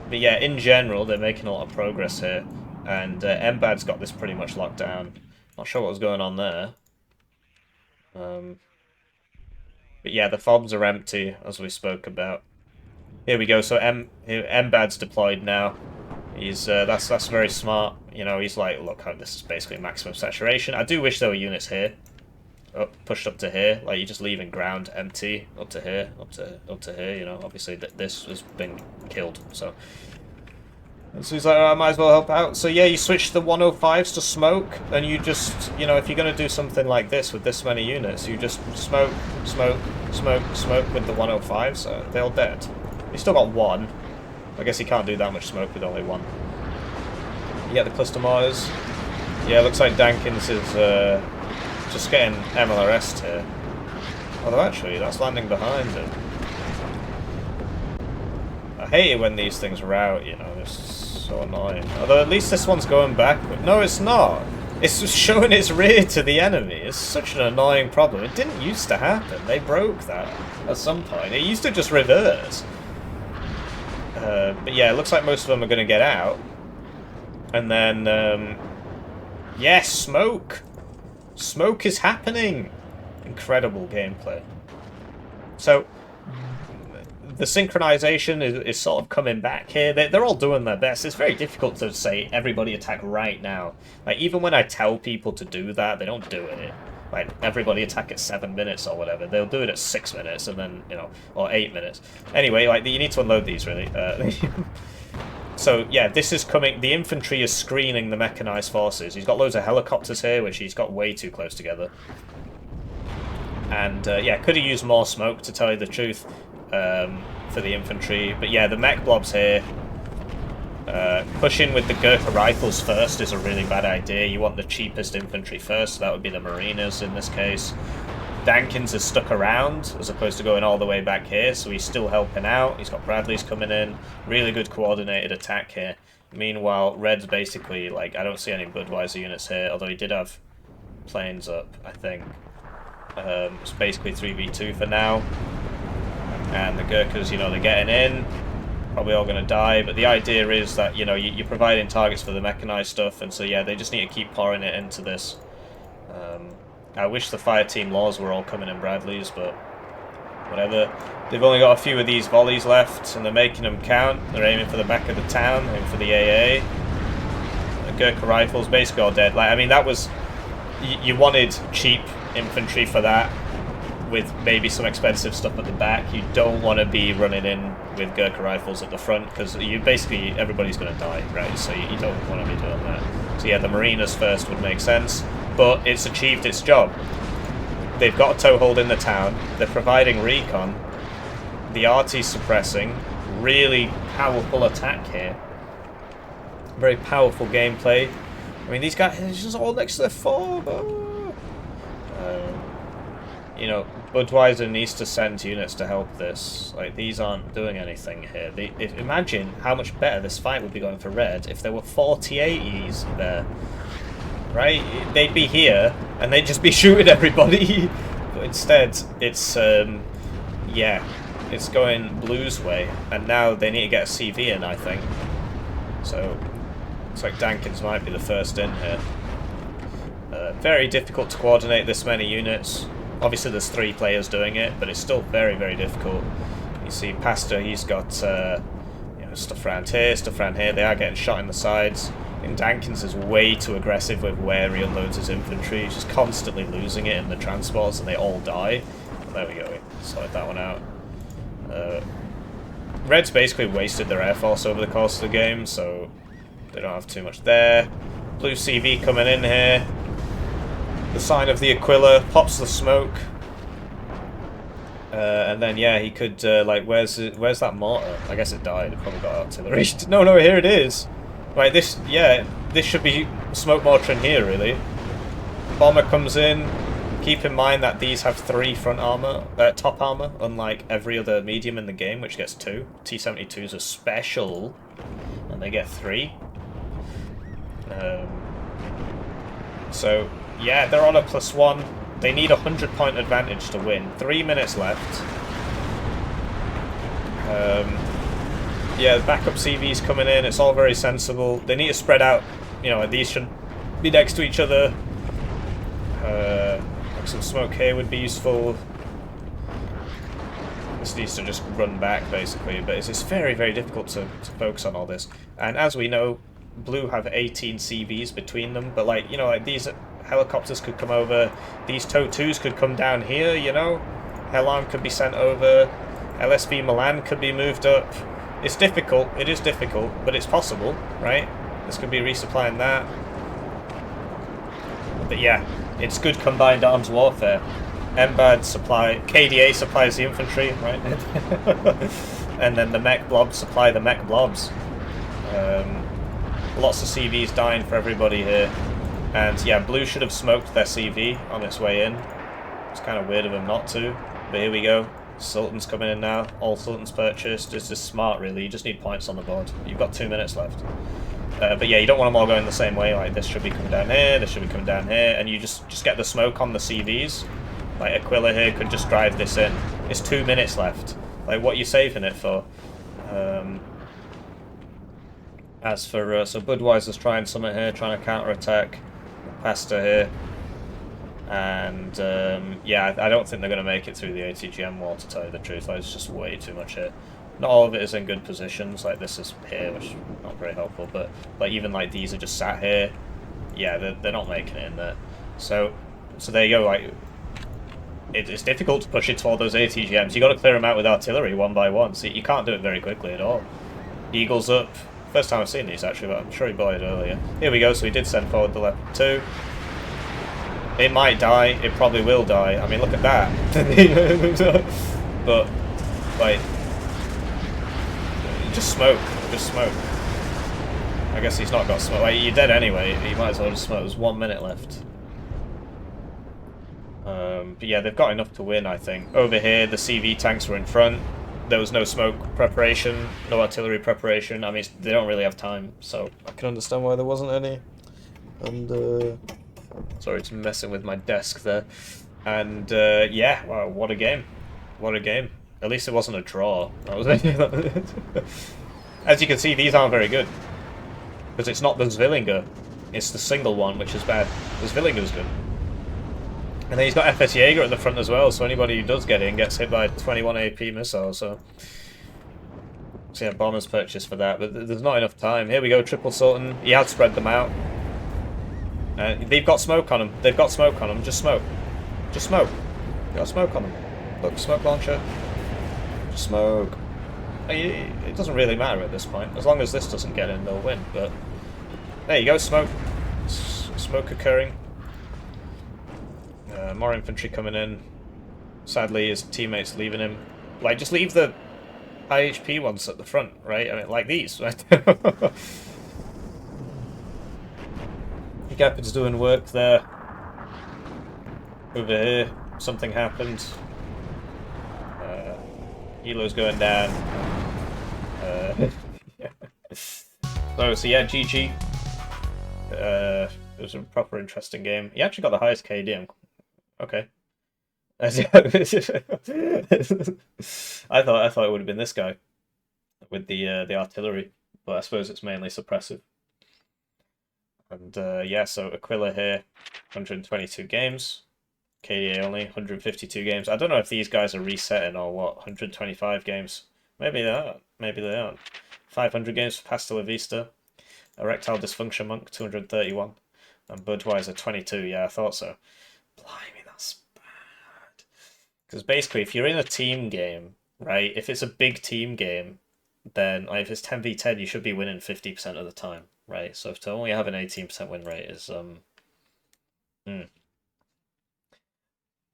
But yeah, in general, they're making a lot of progress here. And MBAD's got this pretty much locked down. Not sure what was going on there. But yeah, the fobs are empty, as we spoke about. Here we go, so MBAD's deployed now. He's that's very smart. You know, he's like, look, this is basically maximum saturation. I do wish there were units here. Oh, pushed up to here. Like, you're just leaving ground empty. Up to here, up to here, you know. Obviously, this has been killed, so... So he's like, oh, I might as well help out. So yeah, you switch the 105s to smoke, and you just, you know, if you're going to do something like this with this many units, you just smoke, smoke, smoke, smoke with the 105s. They're all dead. He's still got one. I guess he can't do that much smoke with only one. Yeah, the cluster mortars. Yeah, looks like Dankins is just getting MLRS here. Although actually, that's landing behind him. I hate it when these things rout, you know, it's so annoying. Although at least this one's going backward. No, it's not. It's just showing its rear to the enemy. It's such an annoying problem. It didn't used to happen. They broke that at some point. It used to just reverse. But yeah, it looks like most of them are going to get out. And then, yes, smoke! Smoke is happening! Incredible gameplay. So, the synchronization is sort of coming back here. They're all doing their best. It's very difficult to say everybody attack right now. Like, even when I tell people to do that, they don't do it. Like, everybody attack at 7 minutes or whatever. They'll do it at 6 minutes and then, you know, or 8 minutes. Anyway, like, you need to unload these, really. So, yeah, this is coming... The infantry is screening the mechanized forces. He's got loads of helicopters here, which he's got way too close together. And, yeah, could have used more smoke, to tell you the truth, for the infantry. But, yeah, the mech blobs here. Pushing with the Gurkha rifles first is a really bad idea. You want the cheapest infantry first, so that would be the Marinas in this case. Dankins is stuck around, as opposed to going all the way back here, so he's still helping out. He's got Bradleys coming in. Really good coordinated attack here. Meanwhile, Red's basically, like, I don't see any Budweiser units here, although he did have planes up, I think. It's basically 3v2 for now. And the Gurkhas, you know, they're getting in. Probably all going to die, but the idea is that, you know, you're providing targets for the mechanized stuff, and so, yeah, they just need to keep pouring it into this. I wish the fire team laws were all coming in Bradleys, but whatever. They've only got a few of these volleys left, and they're making them count. They're aiming for the back of the town, aiming for the AA. The Gurkha rifles basically all dead. Like, I mean, that was... You wanted cheap infantry for that, with maybe some expensive stuff at the back. You don't want to be running in with Gurkha rifles at the front, because you basically, everybody's going to die, right? So you don't want to be doing that. So yeah, the Marinas first would make sense, but it's achieved its job. They've got a toehold in the town, they're providing recon, the ARTY's suppressing, really powerful attack here. Very powerful gameplay. I mean, these guys are just all next to their fob. You know, Budweiser needs to send units to help this. Like, these aren't doing anything here. Imagine how much better this fight would be going for Red if there were 40-80s there. Right? They'd be here, and they'd just be shooting everybody. But instead, it's, yeah, it's going Blue's way. And now they need to get a CV in, I think. So, looks like Dankins might be the first in here. Very difficult to coordinate this many units. Obviously there's 3 players doing it, but it's still very, very difficult. You see Pastor, he's got you know, stuff around here, stuff around here. They are getting shot in the sides. And Dankins is way too aggressive with where he unloads his infantry. He's just constantly losing it in the transports, and they all die. There we go. We sorted that one out. Red's basically wasted their air force over the course of the game, so they don't have too much there. Blue CV coming in here. The sign of the Aquila, pops the smoke. And then, yeah, he could, like, where's that mortar? I guess it died. It probably got artillery. No, here it is. Right, this should be smoke mortar in here, really. Bomber comes in. Keep in mind that these have 3 front armor, top armor, unlike every other medium in the game, which gets 2. T-72s are special, and they get 3. So, yeah, they're on a +1. They need a 100-point advantage to win. 3 minutes left. Yeah, the backup CV's coming in. It's all very sensible. They need to spread out. You know, these should be next to each other. Some smoke here would be useful. This needs to just run back, basically. But it's very, very difficult to focus on all this. And as we know, Blue have 18 CVs between them. But, like, you know, like these helicopters could come over. These TOW-2s could come down here, you know. Helarm could be sent over. LSV Milan could be moved up. It's difficult. It is difficult, but it's possible, right? This could be resupplying that. But yeah, it's good combined arms warfare. MBAD supply, KDA supplies the infantry, right? And then the mech blobs supply the mech blobs. Lots of CVs dying for everybody here. And yeah, Blue should have smoked their CV on its way in. It's kind of weird of them not to. But here we go. Sultan's coming in now. All Sultan's purchased. It's just smart, really. You just need points on the board. You've got 2 minutes left. But yeah, you don't want them all going the same way. Like, this should be coming down here, this should be coming down here, and you just get the smoke on the CVs. Like, Aquila here could just drive this in. It's 2 minutes left. Like, what are you saving it for? As for, so Budweiser's trying something here, trying to counter-attack. Pasta here. And, yeah, I don't think they're going to make it through the ATGM wall, to tell you the truth. Like, it's just way too much here. Not all of it is in good positions, like this is here, which is not very helpful, but like even like these are just sat here. Yeah, they're not making it in there. So there you go, like, it's difficult to push into all those ATGMs. You got to clear them out with artillery one by one, so you can't do it very quickly at all. Eagle's up. First time I've seen these actually, but I'm sure he bought it earlier. Here we go, so he did send forward the Leopard 2. It might die, it probably will die. I mean, look at that. But, like, just smoke. I guess he's not got smoke. Like, you're dead anyway. You might as well just smoke. There's 1 minute left. But yeah, they've got enough to win, I think. Over here, the CV tanks were in front. There was no smoke preparation, no artillery preparation. I mean, they don't really have time, so I can understand why there wasn't any. And, sorry, it's messing with my desk there. And, yeah, wow, what a game. What a game. At least it wasn't a draw. That was it. As you can see, these aren't very good. Because it's not the Zwillinger. It's the single one, which is bad. The Zwillinger's good. And then he's got FS Jaeger at the front as well, so anybody who does get in gets hit by 21 AP missiles, so yeah, bombers purchased for that, but there's not enough time. Here we go, Triple Sultan. He has spread them out. They've got smoke on them. They've got smoke on them. Just smoke. Just smoke. Got smoke on them. Look, smoke launcher. Smoke. It doesn't really matter at this point. As long as this doesn't get in, they'll win. But there you go, smoke. Smoke occurring. More infantry coming in. Sadly, his teammates leaving him. Like, just leave the high HP ones at the front, right? I mean, like these, right? Gapid's doing work there. Over here, something happened. Elo's going down. So yeah, GG. It was a proper interesting game. He actually got the highest KD. Okay. I thought it would have been this guy with the artillery, but I suppose it's mainly suppressive. And yeah, so Aquila here, 122 games. KDA only, 152 games. I don't know if these guys are resetting or what, 125 games. Maybe they aren't. Maybe they aren't. 500 games for Pasta La Vista. Erectile Dysfunction Monk, 231. And Budweiser, 22. Yeah, I thought so. Blimey, that's bad. Because basically, if you're in a team game, right, if it's a big team game, then like, if it's 10v10, you should be winning 50% of the time, right? So to only have an 18% win rate is,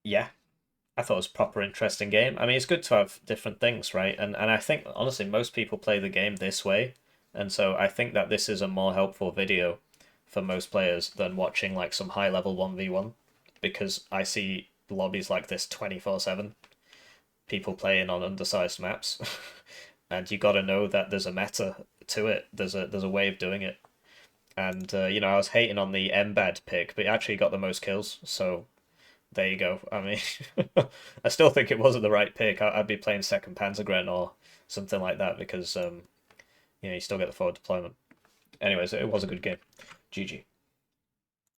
yeah, I thought it was a proper interesting game. I mean, it's good to have different things, right? And I think, honestly, most people play the game this way, and so I think that this is a more helpful video for most players than watching like some high-level 1v1, because I see lobbies like this 24/7, people playing on undersized maps, and you got to know that there's a meta to it. There's a way of doing it. And you know, I was hating on the Embed pick, but it actually got the most kills. So there you go. I mean, I still think it wasn't the right pick. I'd be playing second Panzergren or something like that because you know, you still get the forward deployment. Anyways, it was a good game. GG.